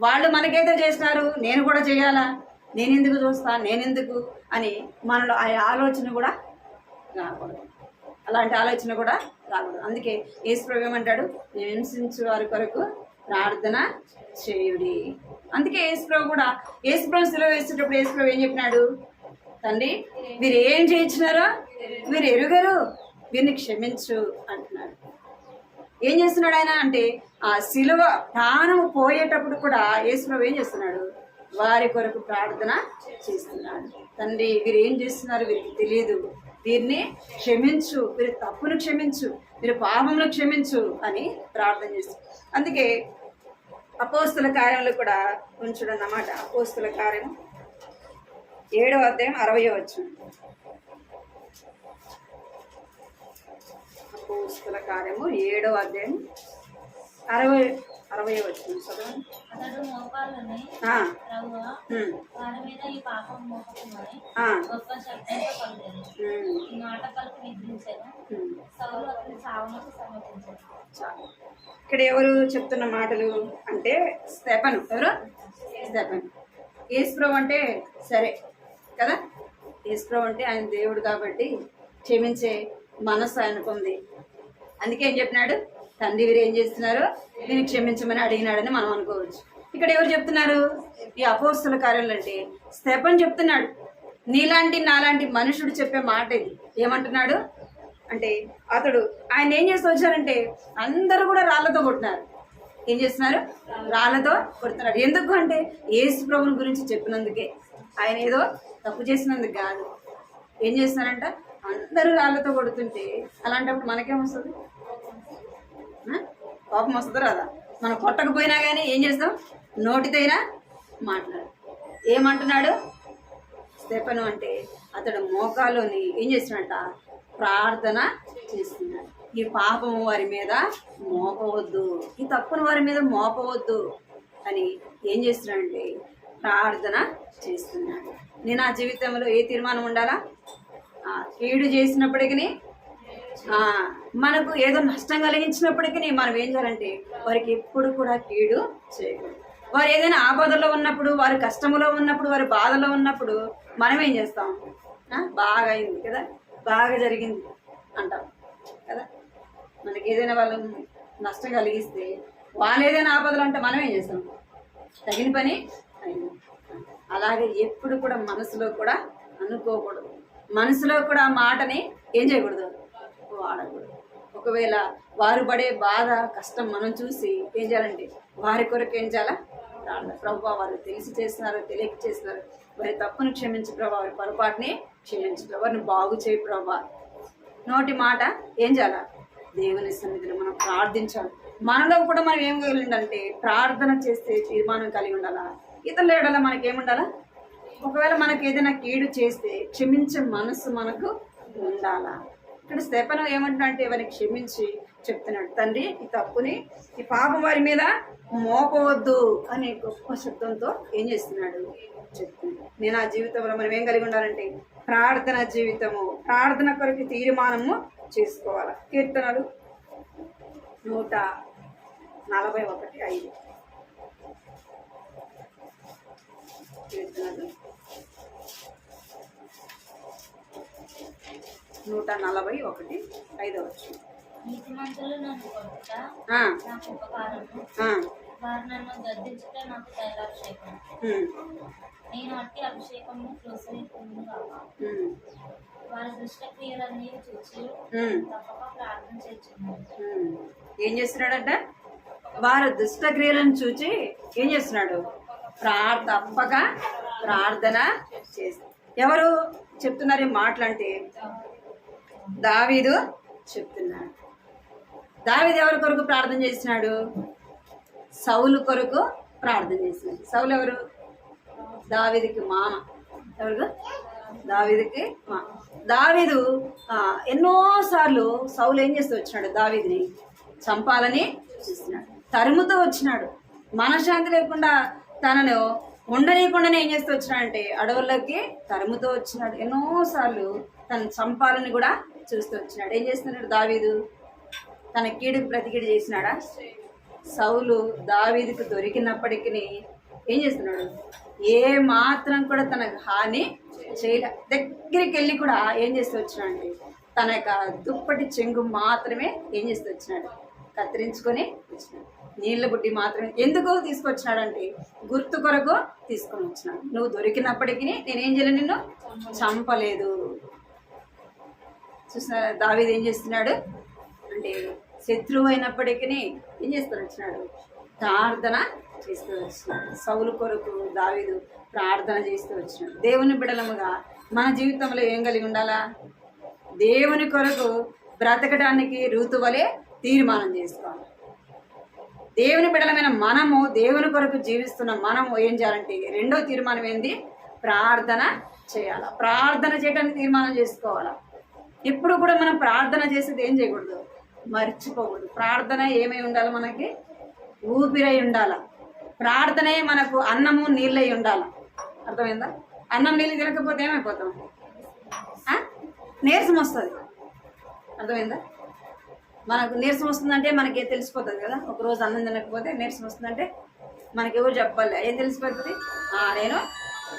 వాళ్ళు మనకైతే చేసినారు, నేను కూడా చేయాలా, నేనెందుకు చూస్తా, నేనెందుకు అని మనలో ఆ ఆలోచన కూడా రాకూడదు. అలాంటి ఆలోచన కూడా రాకూడదు. అందుకే యేసుప్రభు ఏమంటాడు? హింసించు వారి కొరకు ప్రార్థన చేయుడి. అందుకే యేసుప్రభు కూడా, యేసుప్రభు సిలువ వేసేటప్పుడు యేసుప్రభు ఏం చెప్పినాడు? తండ్రి, వీరు ఏం చేయించినారో వీరు ఎరుగరు, వీరిని క్షమించు అంటున్నాడు. ఏం చేస్తున్నాడు ఆయన అంటే, ఆ సిలువ ప్రాణం పోయేటప్పుడు కూడా యేసుప్రభు ఏం చేస్తున్నాడు? వారి కొరకు ప్రార్థన చేస్తున్నాడు. తండ్రి, వీరు ఏం చేస్తున్నారు వీరికి తెలియదు, వీరిని క్షమించు, వీరి తప్పును క్షమించు, వీరి పాపమును క్షమించు అని ప్రార్థన చేస్తారు. అందుకే అపోస్తుల కార్యంలో కూడా ఉంచుడు అన్నమాట. అపోస్తుల కార్యం 7వ అధ్యాయం 60వ వచనం. అపోస్తుల కార్యము 7వ అధ్యాయం 60వ వచనం చదవండి. అతడు మోకాళ్ళని ప్రభువా, వారి మీద ఈ పాపం మోపకుమని గొప్ప శబ్దంతో పలికెను. ఈ మాట పలికి నిద్రించాను. సౌలు అతని చావునకు సమ్మతించాడు. ఇక్కడ ఎవరు చెప్తున్న మాటలు అంటే స్తెఫను. ఎవరు? స్తెఫను. యేసుప్రభు అంటే సరే కదా, యేసుప్రభు అంటే ఆయన దేవుడు కాబట్టి క్షమించే మనసు ఆయనకు ఉంది. అందుకే ఏం చెప్పినాడు? తండ్రి, వీరు ఏం చేస్తున్నారు, వీరిని క్షమించమని అడిగినాడని మనం అనుకోవచ్చు. ఇక్కడ ఎవరు చెప్తున్నారు? ఈ అపోస్తుల కార్యాలు అంటే స్తెఫను చెప్తున్నాడు. నీలాంటి నాలాంటి మనుషుడు చెప్పే మాట ఇది. ఏమంటున్నాడు అంటే, అతడు ఆయన ఏం చేస్తూ వచ్చారంటే అందరూ కూడా రాళ్లతో కొట్టినారు. ఏం చేస్తున్నారు? రాళ్లతో కొడుతున్నాడు. ఎందుకు అంటే యేసు ప్రభుని గురించి చెప్పినందుకే. ఆయన ఏదో తప్పు చేసినందుకు కాదు. ఏం చేస్తున్నారంట? అందరూ రాళ్లతో కొడుతుంటే అలాంటప్పుడు మనకేమొస్తుంది? కోపం వస్తుందో రాదా? మనం కొట్టకపోయినా కానీ ఏం చేస్తాం? నోటితోనా మాట్లాడు. ఏమంటున్నాడు స్తెఫను అంటే, అతడు మోకాల్లోని ఏం చేస్తున్నాడంట? ప్రార్థన చేస్తున్నాడు. ఈ పాపము వారి మీద మోపవద్దు, ఈ తప్పును వారి మీద మోపవద్దు అని ఏం చేస్తున్నాడంటే ప్రార్థన చేస్తున్నాడు. నేను నా జీవితంలో ఏ తీర్మానం ఉండాలా? కీడు చేసినప్పటికీ, మనకు ఏదో నష్టం కలిగించినప్పటికీ మనం ఏం చేయాలంటే వారికి ఎప్పుడు కూడా కీడు చేయకూడదు. వారు ఏదైనా ఆపదలో ఉన్నప్పుడు, వారి కష్టంలో ఉన్నప్పుడు, వారి బాధలో ఉన్నప్పుడు మనం ఏం చేస్తాం? బాగా అయింది కదా, బాగా జరిగింది అంటాం కదా. మనకి ఏదైనా వాళ్ళు నష్టం కలిగిస్తే, వాళ్ళు ఏదైనా ఆపదలు అంటే మనం ఏం చేస్తాం? తగిన పని అయింది. అలాగే ఎప్పుడు కూడా మనసులో కూడా అనుకోకూడదు. మనసులో కూడా ఆ మాటని ఏం చేయకూడదు? వాడకూడదు. ఒకవేళ వారు పడే బాధ, కష్టం మనం చూసి ఏం చేయాలంటే వారి కొరకు ఏం చేయాలా? ప్రభువా, వారు తెలిసి చేస్తున్నారు, తెలియక చేస్తున్నారు, వారి తప్పును క్షమించు ప్రభా, వారి పొరపాటుని క్షమించు ప్రభా, వారిని బాగు చేయి ప్రభా. నోటి మాట ఏం చేయాలా? దేవుని సన్నిధిలో మనం ప్రార్థించాలి. మనలో కూడా మనం ఏం కలిగిందంటే ప్రార్థన చేస్తే తీర్మానం కలిగి ఉండాలా. ఇతరుల ఏడల మనకేముండాలా? ఒకవేళ మనకు ఏదైనా కీడు చేస్తే క్షమించే మనసు మనకు ఉండాలా. ఇక్కడ స్తెఫను ఏమంటున్నాడంటే వారిని క్షమించి చెప్తున్నాడు, తండ్రి, ఈ తప్పుని, ఈ పాపం వారి మీద మోపవద్దు అనే గొప్ప శబ్దంతో ఏం చేస్తున్నాడు? చెప్తున్నాడు. నేను ఆ జీవితంలో మనం ఏం కలిగి ఉండాలంటే ప్రార్థన జీవితము, ప్రార్థన కొరకు తీర్మానము చేసుకోవాలి. కీర్తనలు 141:5. కీర్తనలు 141:5. నీతిమంతులు నన్ను కొట్టుట నాకు ఉపకారము, వారు నన్ను గద్దించుట నాకు తైలాభిషేకం. నేను అట్టి అభిషేకము ప్రోత్సహిస్తుంది కాక వారి దుష్టక్రియలన్నీ చూచి తప్పక ప్రార్థన చేస్తున్నాను. ఏం చేస్తున్నాడంట? వారు దుష్టక్రియలను చూచి ఏం చేస్తున్నాడు? తప్పక ప్రార్థన చేసి. ఎవరు చెప్తున్నారు ఈ మాటలంటే? దావీదు చెప్తున్నాడు. దావీదు ఎవరి కొరకు ప్రార్థన చేసినాడు? సౌలు కొరకు ప్రార్థన చేసినాడు. సౌలు ఎవరు? దావీదుకి మామ. ఎవరు? దావీదుకి మామ. దావీదు ఎన్నోసార్లు సౌలు ఏం చేస్తూ వచ్చినాడు? దావీదుని చంపాలని చూస్తున్నాడు, తరుముతూ వచ్చినాడు. మనశ్శాంతి లేకుండా తనను ఉండనీయకుండానే ఏం చేస్తూ వచ్చినాడంటే అడవుల్లోకి తరుముతూ వచ్చినాడు. ఎన్నోసార్లు తను చంపాలని కూడా చూస్తూ వచ్చినాడు. ఏం చేస్తున్నాడు దావీదు? తన కీడుకు ప్రతికీడు చేసినాడా? సౌలు దావీదుకు దొరికినప్పటికీ ఏం చేస్తున్నాడు? ఏ మాత్రం కూడా తనకు హాని చేయలే. దగ్గరికి వెళ్ళి కూడా ఏం చేస్తూ వచ్చినాడంటే తన యొక్క దుప్పటి చెంగు మాత్రమే ఏం చేస్తూ వచ్చినాడు? కత్తిరించుకొని వచ్చినాడు. నీళ్ళ బుడ్డి మాత్రమే. ఎందుకు తీసుకొచ్చినాడంటే గుర్తు కొరకు తీసుకొని వచ్చినాడు. నువ్వు దొరికినప్పటికీ నేనేం చేయలేదు, నిన్ను చంపలేదు. చూసిన దావీదు ఏం చేస్తున్నాడు అంటే శత్రువు అయినప్పటికీ ఏం చేస్తూ వచ్చినాడు? ప్రార్థన చేస్తూ వచ్చినాడు. సౌలు కొరకు దావీదు ప్రార్థన చేస్తూ వచ్చినాడు. దేవుని బిడలముగా మన జీవితంలో ఏం కలిగి ఉండాలా? దేవుని కొరకు బ్రతకడానికి రూతు వలె తీర్మానం చేసుకోవాలి. దేవుని బిడలమైన మనము దేవుని కొరకు జీవిస్తున్న మనము ఏం చేయాలంటే రెండో తీర్మానం ఏంది? ప్రార్థన చేయాలా. ప్రార్థన చేయడానికి తీర్మానం చేసుకోవాలా. ఎప్పుడు కూడా మనం ప్రార్థన చేసేది ఏం చేయకూడదు? మర్చిపోకూడదు. ప్రార్థన ఏమై ఉండాలి? మనకి ఊపిరై ఉండాల. ప్రార్థనే మనకు అన్నము నీళ్ళై ఉండాలి. అర్థమైందా? అన్నం నీళ్ళు తినకపోతే ఏమైపోతాం? నీరసం వస్తుంది. అర్థమైందా? మనకు నీరసం వస్తుందంటే మనకి తెలిసిపోతుంది కదా. ఒకరోజు అన్నం తినకపోతే నీరసం వస్తుందంటే మనకి ఎవరు చెప్పాలి? ఏం తెలిసిపోతుంది? నేను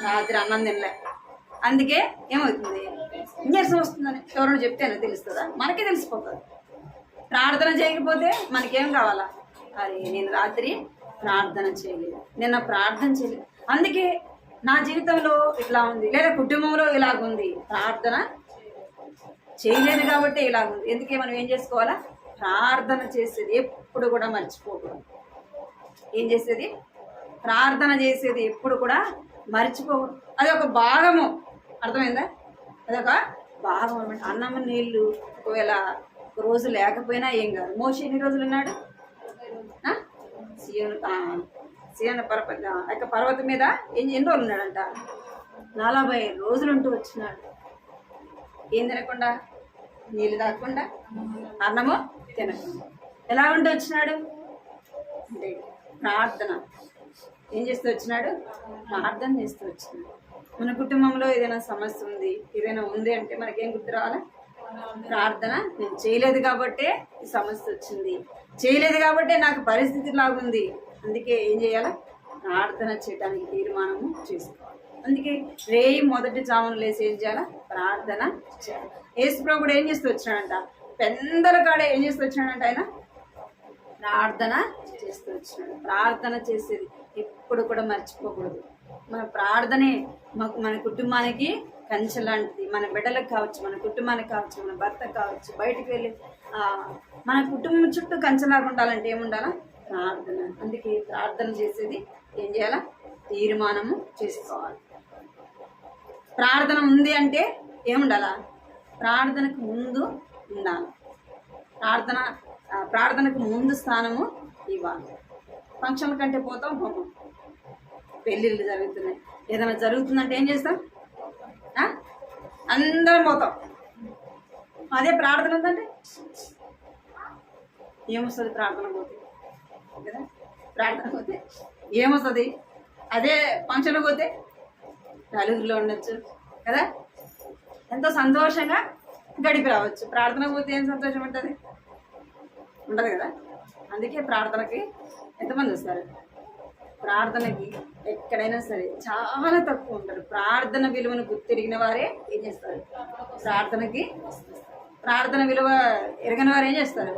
రాత్రి అన్నం తినలే, అందుకే ఏమవుతుంది నీరసం వస్తుందని ఎవరైనా చెప్తేనే తెలుస్తుందా? మనకే తెలిసిపోతుంది. ప్రార్థన చేయకపోతే మనకేం కావాలా? అరే నేను రాత్రి ప్రార్థన చేయలేదు, నిన్న ప్రార్థన చేయలేదు, అందుకే నా జీవితంలో ఇట్లా ఉంది, లేదా కుటుంబంలో ఇలాగుంది, ప్రార్థన చేయలేదు కాబట్టి ఇలాగుంది. ఎందుకే మనం ఏం చేసుకోవాలా? ప్రార్థన చేసేది ఎప్పుడు కూడా మర్చిపోకూడదు. ఏం చేసేది? ప్రార్థన చేసేది ఎప్పుడు కూడా మర్చిపోకూడదు. అది ఒక భాగము. అర్థమైందా? అదొక భాగం అనమాట. అన్నం నీళ్ళు ఒకవేళ ఒక రోజు లేకపోయినా ఏం కాదు. మోషే ఎన్ని రోజులు ఉన్నాడు? సియోను పర్వతం మీద ఎన్ని రోజులు ఉన్నాడంట? 40 రోజులు ఉంటూ వచ్చినాడు. ఏం తినకుండా, నీళ్ళు తాగకుండా, అన్నము తినకుండా. ఎలా ఉంటూ వచ్చినాడు అంటే ప్రార్థన ఏం చేస్తూ వచ్చినాడు? ప్రార్థన చేస్తూ వచ్చినాడు. మన కుటుంబంలో ఏదైనా సమస్య ఉంది, ఏదైనా ఉంది అంటే మనకేం గుర్తు రావాలా? ప్రార్థన. నేను చేయలేదు కాబట్టే ఈ సమస్య వచ్చింది, చేయలేదు కాబట్టే నాకు పరిస్థితి లాగుంది, అందుకే ఏం చేయాలా? ప్రార్థన చేయడానికి తీర్మానము చేసుకోవాలి. అందుకే రేయి మొదటి జామున లేసి ఏం చేయాలా? ప్రార్థన చేయాలి. యేసుప్రభువు కూడా ఏం చేస్తూ వచ్చినాడంట? పెందల కాడ ఏం చేస్తూ వచ్చినాడంట? ఆయన ప్రార్థన చేస్తూ వచ్చినాడు. ప్రార్థన చేసేది ఎప్పుడు కూడా మర్చిపోకూడదు. మన ప్రార్థనే మన కుటుంబానికి కంచె లాంటిది. మన బిడ్డలకు కావచ్చు, మన కుటుంబానికి కావచ్చు, మన భర్తకు కావచ్చు, బయటికి వెళ్ళి మన కుటుంబం చుట్టూ కంచెలాగా ఉండాలంటే ఏముండాలా? ప్రార్థన. అందుకే ప్రార్థన చేసేది ఏం చేయాలా? తీర్మానము చేసుకోవాలి. ప్రార్థన ఉంది అంటే ఏముండాలా? ప్రార్థనకు ముందు ఉండాలి. ప్రార్థనకు ముందు స్థానము ఇవ్వాలి. ఫంక్షన్ల కంటే పోతాం, పోతాం. పెళ్ళిళ్ళు జరుగుతున్నాయి, ఏదైనా జరుగుతుందంటే ఏం చేస్తాం? అందరం పోతాం. అదే ప్రార్థన ఉందంటే ఏమొస్తుంది? ప్రార్థన పోతే కదా. ప్రార్థన పోతే ఏమొస్తుంది? అదే ఫంక్షన్కి పోతే నలుగురిలో ఉండొచ్చు కదా, ఎంతో సంతోషంగా గడిపి రావచ్చు. ప్రార్థనకు పోతే ఏం సంతోషం ఉంటుంది? ఉండదు కదా. అందుకే ప్రార్థనకి ఎంతమంది వస్తారు? ప్రార్థనకి ఎక్కడైనా సరే చాలా తక్కువ ఉంటారు. ప్రార్థన విలువను గుర్తిరిగిన వారే ఏం చేస్తారు? ప్రార్థనకి. ప్రార్థన విలువ ఎరగని వారు ఏం చేస్తారు?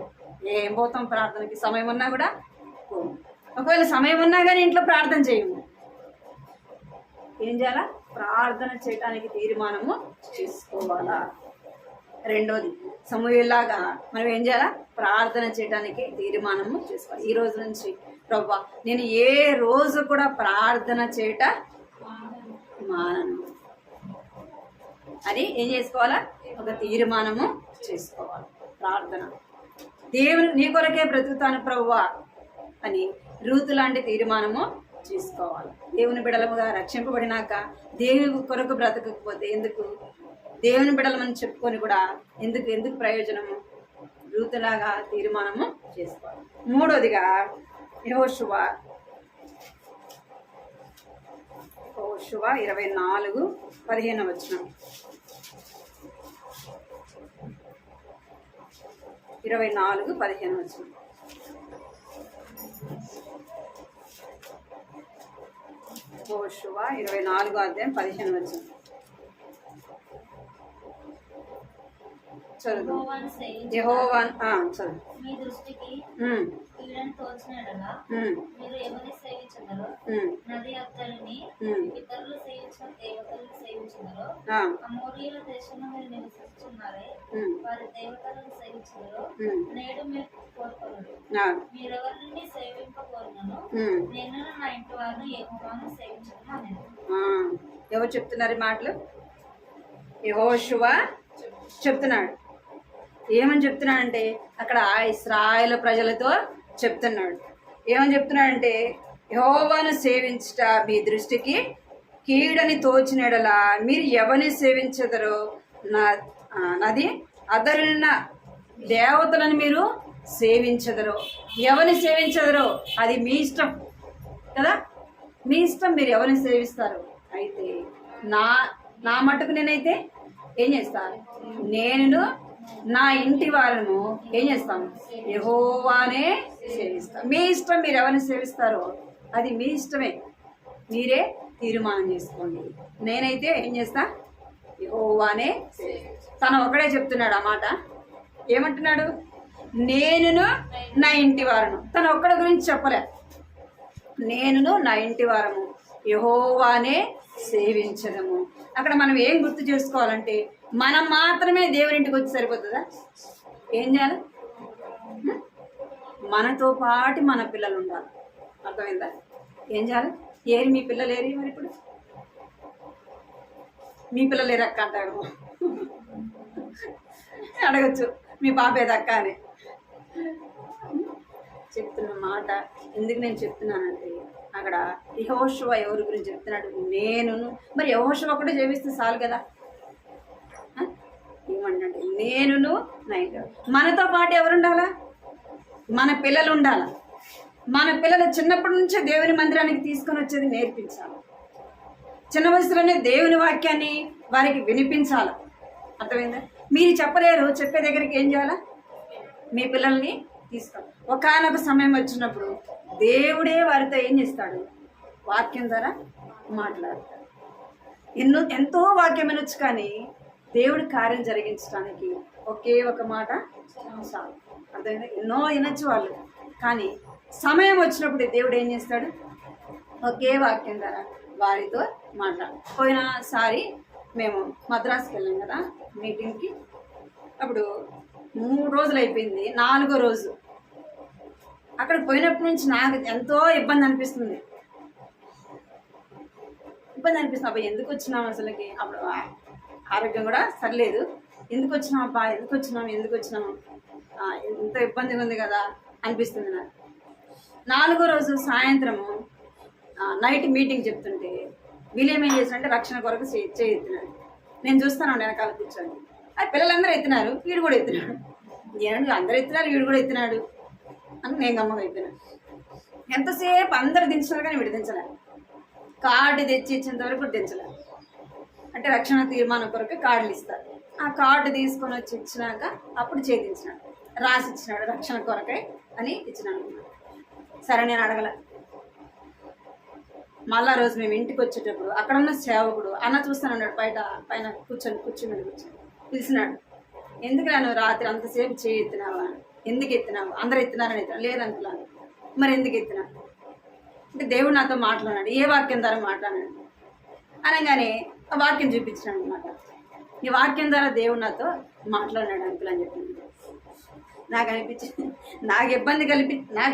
ఏం పోతాం ప్రార్థనకి, సమయం ఉన్నా కూడా. ఒకవేళ సమయం ఉన్నా కానీ ఇంట్లో ప్రార్థన చేయము. ఏం చేయాలా? ప్రార్థన చేయడానికి తీర్మానము చేసుకోవాలా. రెండోది సమూహలాగా మనం ఏం చేయాలా? ప్రార్థన చేయడానికి తీర్మానము చేసుకోవాలి. ఈ రోజు నుంచి ప్రభువా నేను ఏ రోజు కూడా ప్రార్థన చేయట మానను అని ఏం చేసుకోవాలా? ఒక తీర్మానము చేసుకోవాలి. ప్రార్థన దేవుని నీ కొరకే బ్రతుకుతాను ప్రభువా అని రూతు లాంటి తీర్మానము చేసుకోవాలి. దేవుని బిడలముగా రక్షింపబడినాక దేవుని కొరకు బ్రతకకపోతే ఎందుకు? దేవుని బిడలమని చెప్పుకొని కూడా ఎందుకు ప్రయోజనము? రూతులాగా తీర్మానము చేసుకోవాలి. మూడోదిగా యెహోషువ 24:15 24:15 యెహోషువ 24:15 చదువు. యెహోవాను చదువు. మీ దృష్టికి కీడని తోచిన ఎడల మీరు ఎవరిని సేవించదరో, నది అద్దరిని ఇతరులు సేవించిన దేవతలను సేవించదరో, అమోరీయుల దేశంలో మీరు నివసిస్తున్నారే వారి దేవతలను సేవించదరో నేడు మీరు కోరుకోరు. మీరెవరిని సేవింపకోరునను నేను నా ఇంటి వారిని యెహోవాను సేవించడం అనేది. ఎవరు చెప్తున్నారు ఈ మాటలు? యెహోషువ చెప్తున్నాడు. ఏమని చెప్తున్నాడంటే అక్కడ ఇశ్రాయేలు ప్రజలతో చెప్తున్నాడు. ఏమని చెప్తున్నాడంటే యెహోవాను సేవించుట మీ దృష్టికి కీడని తోచినడలా మీరు ఎవరిని సేవించదరో నది అదరిన దేవతలను మీరు సేవించదరో. ఎవరిని సేవించదరో అది మీ ఇష్టం కదా, మీ ఇష్టం. మీరు ఎవరిని సేవిస్తారు. అయితే నా మట్టుకు నేనైతే ఏం చేస్తాను? నేను నా ఇంటి వారను ఏం చేస్తాను? యెహోవానే సేవిస్తాను. మీ ఇష్టం. మీరు ఎవరిని సేవిస్తారో అది మీ ఇష్టమే, మీరే తీర్మానం చేసుకోండి. నేనైతే ఏం చేస్తా? యెహోవానే. తను ఒకడే చెప్తున్నాడు ఆ మాట. ఏమంటున్నాడు? నేనును నా ఇంటి వారను. తను ఒక్కడి గురించి చెప్పలే. నేనును నా ఇంటి వారము యెహోవానే సేవించదము. అక్కడ మనం ఏం గుర్తు చేసుకోవాలంటే మనం మాత్రమే దేవుని ఇంటికి వచ్చి సరిపోతుందా? ఏం చేయాలి? మనతో పాటు మన పిల్లలు ఉండాలి. అర్థమైందా? ఏం చేయాలి? ఏరి మీ పిల్లలు ఏరి మరి ఇప్పుడు మీ పిల్లలు ఏరక్క అంటాడు. అడగచ్చు మీ పాప ఏదక్క అని. చెప్తున్న మాట ఎందుకు నేను చెప్తున్నానంటే అక్కడ యెహోషువ ఎవరి గురించి చెప్తున్నాడు? నేనును. మరి యెహోషువ ఒకటే జీవిస్తే చాలు కదా. ఏమంటే నేనును నా ఇంటి. మనతో పాటు ఎవరు ఉండాలా? మన పిల్లలు ఉండాలా. మన పిల్లలు చిన్నప్పటి నుంచే దేవుని మందిరానికి తీసుకొని వచ్చేది నేర్పించాలి. చిన్న వయసులోనే దేవుని వాక్యాన్ని వారికి వినిపించాలి. అర్థమైందా? మీరు చెప్పలేరు, చెప్పే దగ్గరికి ఏం చేయాలా? మీ పిల్లల్ని తీసుకోవాలి. ఒకానొక సమయం వచ్చినప్పుడు దేవుడే వారితో ఏం చేస్తాడు? వాక్యం ద్వారా మాట్లాడతాడు. ఎంతో వాక్యం వినొచ్చు, కానీ దేవుడి కార్యం జరిగించడానికి ఒకే ఒక మాట చాలు. అర్థమైందా? ఎన్నో వినొచ్చు వాళ్ళు, కానీ సమయం వచ్చినప్పుడు దేవుడు ఏం చేస్తాడు? ఒకే వాక్యం ద్వారా వారితో మాట్లాడు. పోయినసారి మేము మద్రాసుకి వెళ్ళాం కదా మీటింగ్కి. అప్పుడు 3 రోజులు అయిపోయింది. 4వ రోజు అక్కడికి పోయినప్పటి నుంచి నాకు ఎంతో ఇబ్బంది అనిపిస్తుంది. అబ్బా ఎందుకు వచ్చినాం అసలుకి? అప్పుడు ఆరోగ్యం కూడా సరిలేదు. ఎందుకు వచ్చినామబ్బా, ఎందుకు వచ్చినాము ఎంత ఇబ్బందిగా ఉంది కదా అనిపిస్తుంది నాకు. 4వ రోజు సాయంత్రము నైట్ మీటింగ్ చెప్తుంటే వీళ్ళేమేం చేసినంటే రక్షణ కొరకు ఎత్తినాడు. నేను చూస్తాను వెనకాల కూర్చొని. అది పిల్లలందరూ ఎత్తినారు, వీడు కూడా ఎత్తినాడు. ఏమంటే అందరూ ఎత్తినారు, వీడు కూడా ఎత్తినాడు అని నేను గమ్మగా ఎత్తినాను. ఎంతసేపు అందరు దించారు కానీ వీడు దించలే. కార్డు తెచ్చి ఇచ్చేంత వరకు దించలే. అంటే రక్షణ తీర్మానం కొరకు కార్డులు ఇస్తారు. ఆ కార్డు తీసుకొని వచ్చి ఇచ్చినాక అప్పుడు చేతించినాడు, రాసి ఇచ్చినాడు రక్షణ కొరకై అని ఇచ్చినాడు. సరే నేను అడగల. మళ్ళా రోజు మేము ఇంటికి వచ్చేటప్పుడు అక్కడ ఉన్న సేవకుడు అన్న చూస్తాను అన్నాడు. పైన కూర్చుని పిలిచినాడు. ఎందుకు నువ్వు రాత్రి అంతసేపు చేయి ఎత్తినావా? ఎందుకు ఎత్తినావు? అందరు ఎత్తినారని ఎత్తినా? లేదంటున్నాను. మరి ఎందుకు ఎత్తినా అంటే దేవుడు నాతో మాట్లాడాడు. ఏ వాక్యం ద్వారా మాట్లాడాడు అనగానే ఆ వాక్యం చూపించినాడు అనమాట. ఈ వాక్యం ద్వారా దేవుడు నాతో మాట్లాడినాడు అంకుల్ అని చెప్పింది. నాకు అనిపించింది, నాకు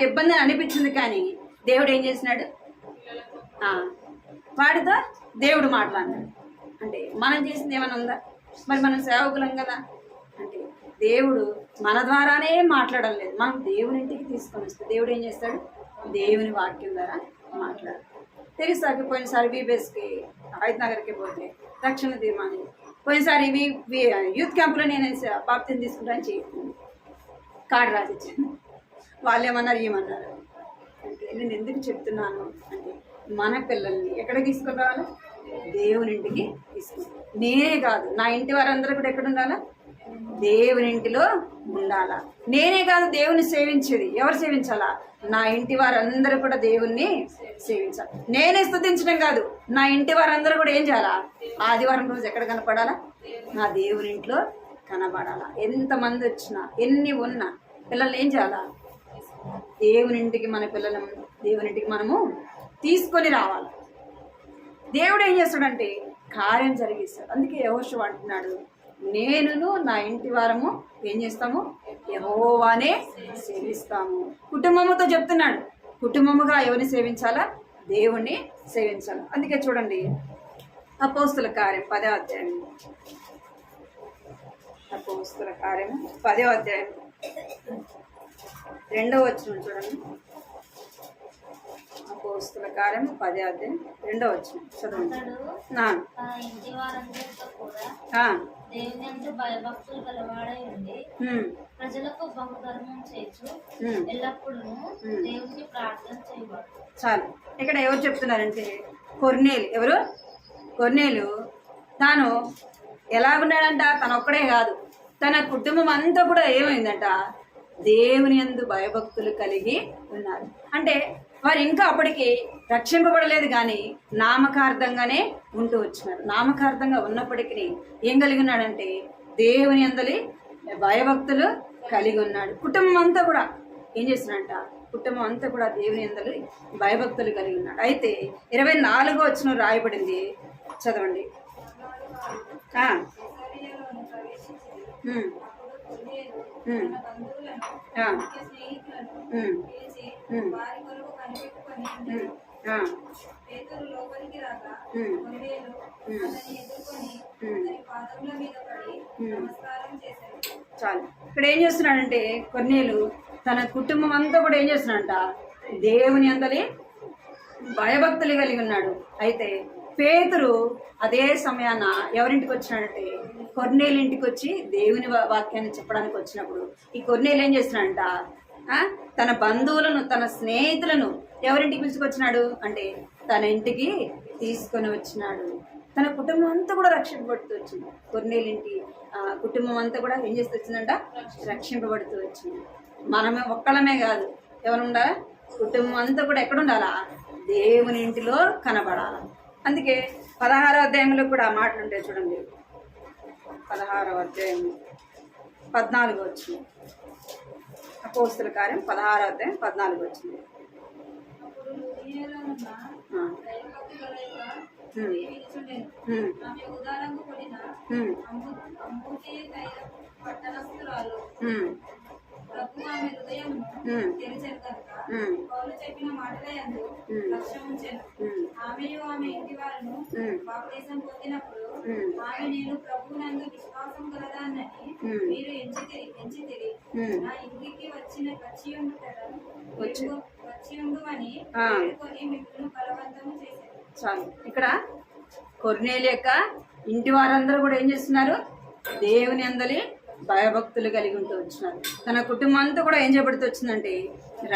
ఇబ్బంది అని అనిపించింది, కానీ దేవుడు ఏం చేసినాడు, వాడితో దేవుడు మాట్లాడినాడు. అంటే మనం చేసింది ఏమైనా ఉందా? మరి మనం సేవకులం కదా. అంటే దేవుడు మన ద్వారానే మాట్లాడడం లేదు, మనం దేవుని ఇంటికి తీసుకొని వస్తే దేవుడు ఏం చేస్తాడు, దేవుని వాక్యం ద్వారా మాట్లాడు. తెలుసాక పోయినసారి బీబీఎస్కి హైదనగర్కి పోతే రక్షణ తీర్మానం, పోయినసారి యూత్ క్యాంపులో నేను బాప్తిని తీసుకుంటాను చెప్పింది, కార్డు రాసిచ్చాను. వాళ్ళు ఏమన్నారు అంటే నేను ఎందుకు చెప్తున్నాను అంటే మన పిల్లల్ని ఎక్కడికి తీసుకుని రావాలా, దేవుని ఇంటికి తీసుకుని. నేనే కాదు, నా ఇంటి వారందరూ కూడా ఎక్కడ ఉండాలా, దేవుని ఇంటిలో ఉండాలా. నేనే కాదు దేవుని సేవించేది, ఎవరు సేవించాలా, నా ఇంటి వారందరూ కూడా దేవుణ్ణి సేవించాలి. నేనే స్తుతించడం కాదు, నా ఇంటి వారందరూ కూడా ఏం చేయాలా, ఆదివారం రోజు ఎక్కడ కనపడాలా, నా దేవుని ఇంట్లో కనబడాలా. ఎంతమంది వచ్చినా ఎన్ని ఉన్నా పిల్లల్ని ఏం చేయాలా, దేవుని ఇంటికి మన పిల్లలను దేవుని ఇంటికి మనము తీసుకొని రావాలి. దేవుడు ఏం చేస్తాడంటే కార్యం జరిగిస్తాడు. అందుకే యెహోషువ అంటున్నాడు, నేనును నా ఇంటి వారము ఏం చేస్తాము, యెహోవానే సేవిస్తాము. కుటుంబముతో చెప్తున్నాడు, కుటుంబముగా ఎవరిని సేవించాలా, దేవుణ్ణి సేవించాలి. అందుకే చూడండి అపోస్తుల కార్యం 10వ అధ్యాయం, అపోస్తుల కార్యం 10వ అధ్యాయం 2వ వచనం చూడండి. అపోస్తుల కార్యం 10వ అధ్యాయం 2వ వచనం చదవండి. ఇంటి వారందరితో కూడా దేవుని యందు భయభక్తులు గలవాడై ఉండి ప్రజలకు బహుధర్మం చేయొచ్చు, ఎల్లప్పుడూ దేవునికి ప్రార్థన చేయబడు. చాలు. ఇక్కడ ఎవరు చెప్తున్నారంటే కొర్నేలు. ఎవరు? కొర్నేలు. తాను ఎలాగున్నాడంట, తను ఒక్కడే కాదు, తన కుటుంబం అంతా కూడా ఏమైందంట, దేవుని యందు భయభక్తులు కలిగి ఉన్నారు. అంటే వారు ఇంకా అప్పటికి రక్షింపబడలేదు, కానీ నామకార్థంగానే ఉంటూ వచ్చినారు. నామకార్థంగా ఉన్నప్పటికీ ఏం కలిగి ఉన్నాడంటే దేవుని యందలి భయభక్తులు కలిగి ఉన్నాడు. కుటుంబం అంతా కూడా ఏం చేస్తున్నాడంట, కుటుంబం అంతా కూడా దేవుని యందలి భయభక్తులు కలిగి ఉన్నాడు. అయితే 24వ వచనం రాయబడింది, చదవండి. చాలు. ఇక్కడ ఏం చేస్తున్నాడంటే కొర్నేలు తన కుటుంబం అంతా కూడా ఏం చేస్తున్నాడంట, దేవుని అందలి భయభక్తులు కలిగి ఉన్నాడు. అయితే పేతురు అదే సమయాన ఎవరింటికి వచ్చినాడంటే కొర్నేలు ఇంటికి వచ్చి దేవుని వాక్యాన్ని చెప్పడానికి వచ్చినప్పుడు ఈ కొర్నేలు ఏం చేస్తున్నాడంట, తన బంధువులను తన స్నేహితులను ఎవరింటికి పిలుచుకొచ్చినాడు అంటే తన ఇంటికి తీసుకొని వచ్చినాడు. తన కుటుంబం అంతా కూడా రక్షింపబడుతూ వచ్చింది. కొర్నేలు ఇంటి కుటుంబం అంతా కూడా ఏం చేస్తూ వచ్చిందంట, రక్షింపబడుతూ వచ్చింది. మనమే ఒక్కళ్ళమే కాదు, ఎవరు ఉండాలా, కుటుంబం అంతా కూడా ఎక్కడ ఉండాలా, దేవుని ఇంటిలో కనబడాల. అందుకే 16వ అధ్యాయంలో కూడా మాటలు ఉంటాయి చూడండి. 16వ అధ్యాయం 14 వచ్చింది. అపోస్తుల కార్యం 16వ అధ్యాయం 14 వచ్చింది. చెప్పిన మాటలందు లక్ష్యం ఉంచెను. ఆమెయు ఆమె ఇంటి వారును బాప్తిసం పొందినప్పుడు ఆమె నేను ప్రభువునందు విశ్వాసం కలదానని మీరు ఎంచితిరి నా ఇంటికి వచ్చి ఉండుమని వేడుకొని మిమ్మల్ని బలవంతము చేశారు. చాలు. ఇక్కడ కొర్నేలు యొక్క ఇంటి వారందరూ కూడా ఏం చేస్తున్నారు, దేవుని అందలి భయభక్తులు కలిగి ఉంటూ వచ్చినారు. తన కుటుంబం అంతా కూడా ఏం చేయబడుతూ వచ్చిందంటే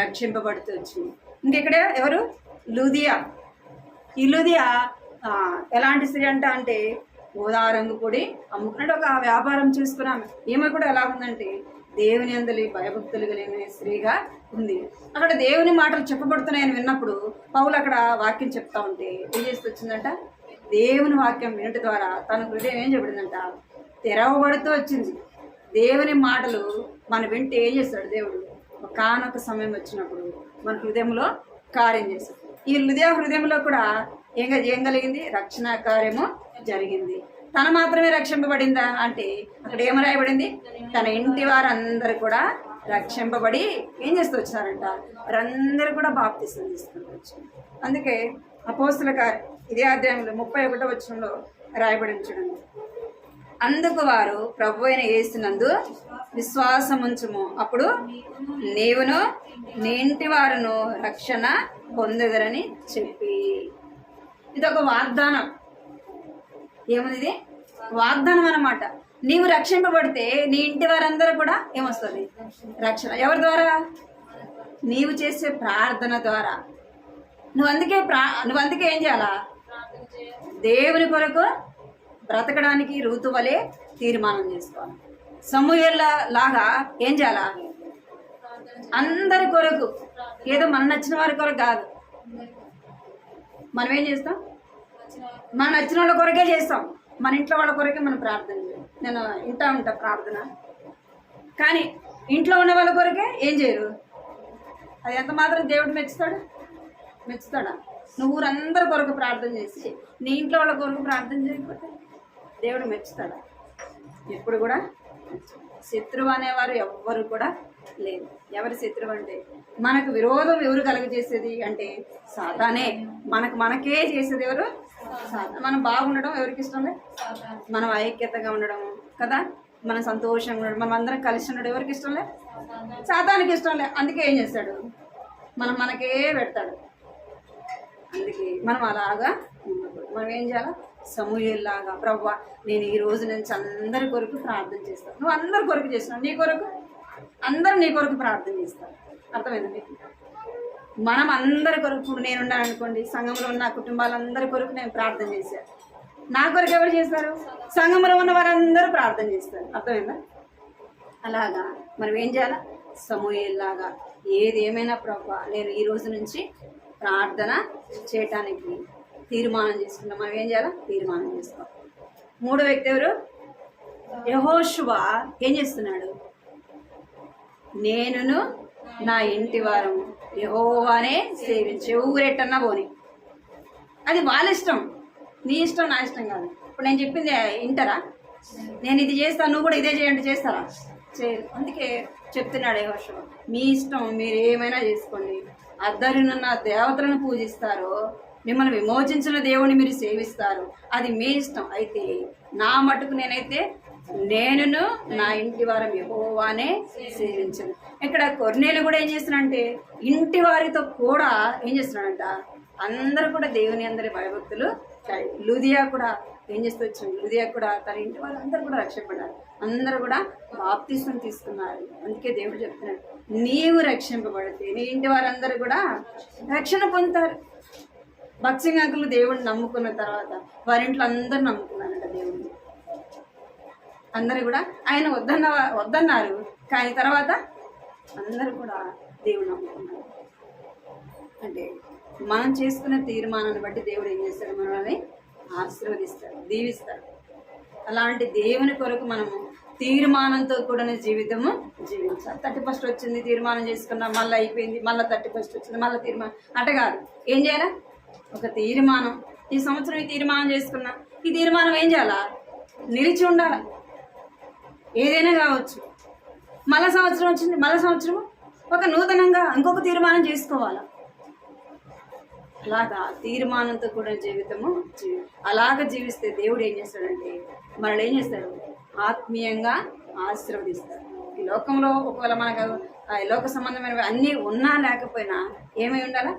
రక్షింపబడుతూ వచ్చింది. ఇంకెక్కడ ఎవరు, లూదియా. ఈ లూదియా ఎలాంటి స్త్రీ అంటే గోదావరంగు పొడి అమ్ముకున్నాడు, ఒక వ్యాపారం చేసుకున్నాము. ఈమె కూడా ఎలా ఉందంటే దేవుని అందలి భయభక్తులు కలిగిన స్త్రీగా ఉంది. అక్కడ దేవుని మాటలు చెప్పబడుతున్నాయని విన్నప్పుడు పౌలు అక్కడ వాక్యం చెప్తా ఉంటే ఏం చేస్తూ వచ్చిందంట, దేవుని వాక్యం వినట ద్వారా తన హృదయం ఏం చెప్పబడిందంట, తెరవబడుతూ వచ్చింది. దేవుని మాటలు మన వింటే ఏం చేస్తాడు దేవుడు, ఒకానొక సమయం వచ్చినప్పుడు మన హృదయంలో కార్యం చేస్తాడు. ఈ హృదయంలో కూడా ఏం కలిగింది, రక్షణ కార్యము జరిగింది. తన మాత్రమే రక్షింపబడిందా అంటే అక్కడ ఏం రాయబడింది? తన ఇంటి వారందరూ కూడా రక్షింపబడి ఏం చేస్తూ వచ్చారంట? వారందరూ కూడా బాప్తిసం తీసుకుని వచ్చారు. అందుకే అపోస్తుల కార్యం ఇదే అధ్యాయంలో 31వ వచనంలో రాయబడింది చూడండి. అందుకు వారు ప్రభు అయిన యేసునందు విశ్వాసం ఉంచుము, అప్పుడు నీవును నీ ఇంటి వారును రక్షణ పొందెదరని చెప్పి. ఇది ఒక వాగ్దానం. ఏముంది? వాగ్దానం అన్నమాట. నీవు రక్షింపబడితే నీ ఇంటి వారందరూ కూడా ఏమొస్తుంది? రక్షణ. ఎవరి ద్వారా? నీవు చేసే ప్రార్థన ద్వారా. నువ్వు అందుకే ఏం చేయాలా? దేవుని కొరకు బ్రతకడానికి రూతు వలె తీర్మానం చేసుకోవాలి. సమూయేలు లాగా ఏం చేయాలా? అందరి కొరకు, ఏదో మన నచ్చిన వారి కొరకు కాదు. మనం ఏం చేస్తాం? మన నచ్చిన వాళ్ళ కొరకే చేస్తాం. మన ఇంట్లో వాళ్ళ కొరకే మనం ప్రార్థన చేయాలి. నేను ఉంటా ప్రార్థన, కానీ ఇంట్లో ఉన్న వాళ్ళ కొరకే ఏం చేయరు. అది ఎంత మాత్రం దేవుడు మెచ్చుతాడా? నువ్వు ఊరందరి కొరకు ప్రార్థన చేసి నీ ఇంట్లో వాళ్ళ కొరకు ప్రార్థన చేయకపోతే దేవుడు మెచ్చుతాడా? ఎప్పుడు కూడా శత్రువు అనేవారు ఎవ్వరు కూడా లేదు. ఎవరి శత్రువు అంటే మనకు విరోధం ఎవరు కలుగజేసేది అంటే సాతానే. మనకే చేసేది ఎవరు? సాతాను. మనం బాగుండడం ఎవరికి ఇష్టం లేదు? మనం ఐక్యతగా ఉండడం కదా, మనం సంతోషంగా ఉండడం, మనం అందరం కలిసి ఉండడం ఎవరికి ఇష్టం లేదు? సాతానికి ఇష్టం లేదు. అందుకే ఏం చేస్తాడు? మనకే పెడతాడు. అందుకే మనం అలాగా ఉండకూడదు. మనం ఏం చేయాలా? సమూయేలులాగా, ప్రభువా నేను ఈ రోజు నుంచి అందరి కొరకు ప్రార్థన చేస్తాను. నువ్వు అందరి కొరకు చేస్తున్నావు, నీ కొరకు అందరూ నీ కొరకు ప్రార్థన చేస్తారు. అర్థమైందండి? మనం అందరి కొరకు. ఇప్పుడు నేను ఉన్నాననుకోండి, సంఘంలో ఉన్న కుటుంబాలందరి కొరకు నేను ప్రార్థన చేశాను. నా కొరకు ఎవరు చేస్తారు? సంఘంలో ఉన్న వారందరూ ప్రార్థన చేస్తారు. అర్థమైందా? అలాగా మనం ఏం చేయాలా? సమూయేలులాగా ఏది ఏమైనా ప్రభువా నేను ఈ రోజు నుంచి ప్రార్థన చేయటానికి తీర్మానం చేసుకున్నాం. మనం ఏం చేయాలా? తీర్మానం చేసుకోవాలి. మూడో వ్యక్తి ఎవరు? యెహోషువ ఏం చేస్తున్నాడు? నేనును నా ఇంటి వారము యెహోవానే సేవించే. ఊరెట్టన్నా పోని, అది వాళ్ళ ఇష్టం. నీ ఇష్టం, నా ఇష్టం కాదు. ఇప్పుడు నేను చెప్పింది వింటారా? నేను ఇది చేస్తాను, నువ్వు కూడా ఇదే చేయండి, చేస్తారా? చేయరు. అందుకే చెప్తున్నాడు యెహోషువ, మీ ఇష్టం, మీరు ఏమైనా చేసుకోండి. అద్దరునున్న దేవతలను పూజిస్తారో, మిమ్మల్ని విమోచించిన దేవుని మీరు సేవిస్తారు, అది మీ ఇష్టం. అయితే నా మటుకు నేనును నా ఇంటి వారం యెహోవానే సేవించను. ఇక్కడ కొర్నేలు కూడా ఏం చేస్తున్నాడంటే ఇంటి వారితో కూడా ఏం చేస్తున్నాడంట? అందరూ కూడా దేవుని అందరి భయభక్తులు. లూదియా కూడా ఏం చేస్తూ వచ్చాడు? లూదియా కూడా తన ఇంటి వారు అందరూ కూడా రక్షింపడ్డారు. అందరూ కూడా బాప్తిసం తీసుకున్నారు. అందుకే దేవుడు చెప్తున్నాడు, నీవు రక్షింపబడితే నీ ఇంటి వారందరూ కూడా రక్షణ పొందుతారు. భక్సింగ్ అంకులు దేవుడిని నమ్ముకున్న తర్వాత వారింట్లో అందరూ నమ్ముకున్నారంట దేవుడిని. అందరూ కూడా ఆయన వద్దన్నారు, కానీ తర్వాత అందరూ కూడా దేవుడు నమ్ముకున్నారు. అంటే మనం చేసుకున్న తీర్మానాన్ని బట్టి దేవుడు ఏం చేస్తాడు? మనల్ని ఆశీర్వదిస్తాడు, దీవిస్తాడు. అలాంటి దేవుని కొరకు మనము తీర్మానంతో కూడిన జీవితము జీవించాలి. 31 వచ్చింది, తీర్మానం చేసుకున్నాం, మళ్ళీ అయిపోయింది, మళ్ళీ 31 వచ్చింది, మళ్ళీ తీర్మానం అట కాదు. ఏం చేయాలా? ఒక తీర్మానం. ఈ సంవత్సరం ఈ తీర్మానం చేసుకున్నా, ఈ తీర్మానం ఏం చేయాలా? నిలిచి ఉండాలి. ఏదైనా కావచ్చు. మళ్ళా సంవత్సరం వచ్చింది, మళ్ళా సంవత్సరం ఒక నూతనంగా ఇంకొక తీర్మానం చేసుకోవాలా. అలాగా తీర్మానంతో కూడా జీవితము అలాగ జీవిస్తే దేవుడు ఏం చేస్తాడంటే మనల్ని ఏం చేస్తాడు? ఆత్మీయంగా ఆశీర్వదిస్తాడు. ఈ లోకంలో ఒకవేళ మనకు లోక సంబంధమైనవి అన్నీ ఉన్నా లేకపోయినా ఏమై ఉండాలా?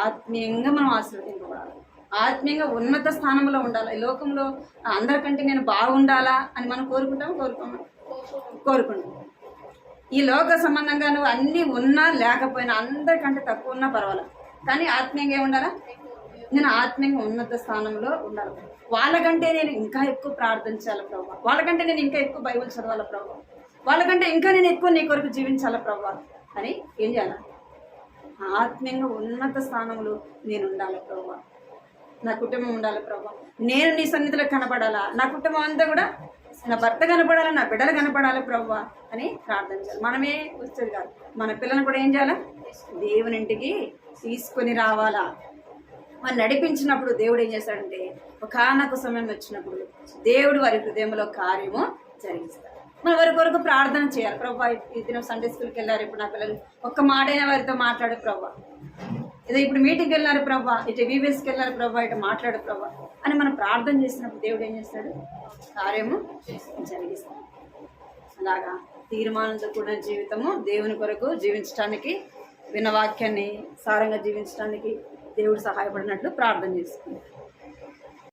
ఆత్మీయంగా మనం ఆశీర్వదింపబడాలి. ఆత్మీయంగా ఉన్నత స్థానంలో ఉండాలి. ఈ లోకంలో అందరికంటే నేను బాగుండాలా అని మనం కోరుకుంటాం. ఈ లోక సంబంధంగా నువ్వు అన్నీ ఉన్నా లేకపోయినా, అందరికంటే తక్కువ ఉన్నా పర్వాలేదు, కానీ ఆత్మీయంగా ఉండాలా? నేను ఆత్మీయంగా ఉన్నత స్థానంలో ఉండాలి. వాళ్ళకంటే నేను ఇంకా ఎక్కువ ప్రార్థించాలి ప్రభు, వాళ్ళకంటే నేను ఇంకా ఎక్కువ బైబిల్ చదవాలి ప్రభు, వాళ్ళకంటే ఇంకా నేను ఎక్కువ నీ కొరకు జీవించాలి ప్రభు అని ఏం చేయాలి? ఆత్మీయంగా ఉన్నత స్థానంలో నేను ఉండాలి ప్రభు. నా కుటుంబం ఉండాలి ప్రభు, నేను నీ సన్నిధిలో కనపడాలా, నా కుటుంబం అంతా కూడా, నా భర్త కనపడాలా, నా బిడ్డలు కనపడాలి ప్రభు అని ప్రార్థించాలి. మనమే వచ్చేది కాదు, మన పిల్లలను కూడా ఏం చేయాలా? దేవుని ఇంటికి తీసుకొని రావాలా. మరి నడిపించినప్పుడు దేవుడు ఏం చేస్తాడంటే ఒకానొక సమయం వచ్చినప్పుడు దేవుడు వారి హృదయంలో కార్యము జరిగిస్తాడు. మన వారి కొరకు ప్రార్థన చేయాలి. ప్రభా ఈ దినం సండే స్కూల్కి వెళ్ళారు, ఇప్పుడు నా పిల్లలు ఒక్క మాటైనా వారితో మాట్లాడు ప్రభా, ఏదో ఇప్పుడు మీటింగ్కి వెళ్ళినారు ప్రభా, ఇటు వీవీఎస్కి వెళ్ళారు ప్రభా, ఇటు మాట్లాడు ప్రభా అని మనం ప్రార్థన చేసినప్పుడు దేవుడు ఏం చేస్తాడు? కార్యము జరిగిస్తాడు. అలాగా తీర్మానంతో కూడిన జీవితము దేవుని కొరకు జీవించడానికి, విన్న వాక్యాన్ని సారంగా జీవించడానికి దేవుడు సహాయపడినట్లు ప్రార్థన చేసుకుంది.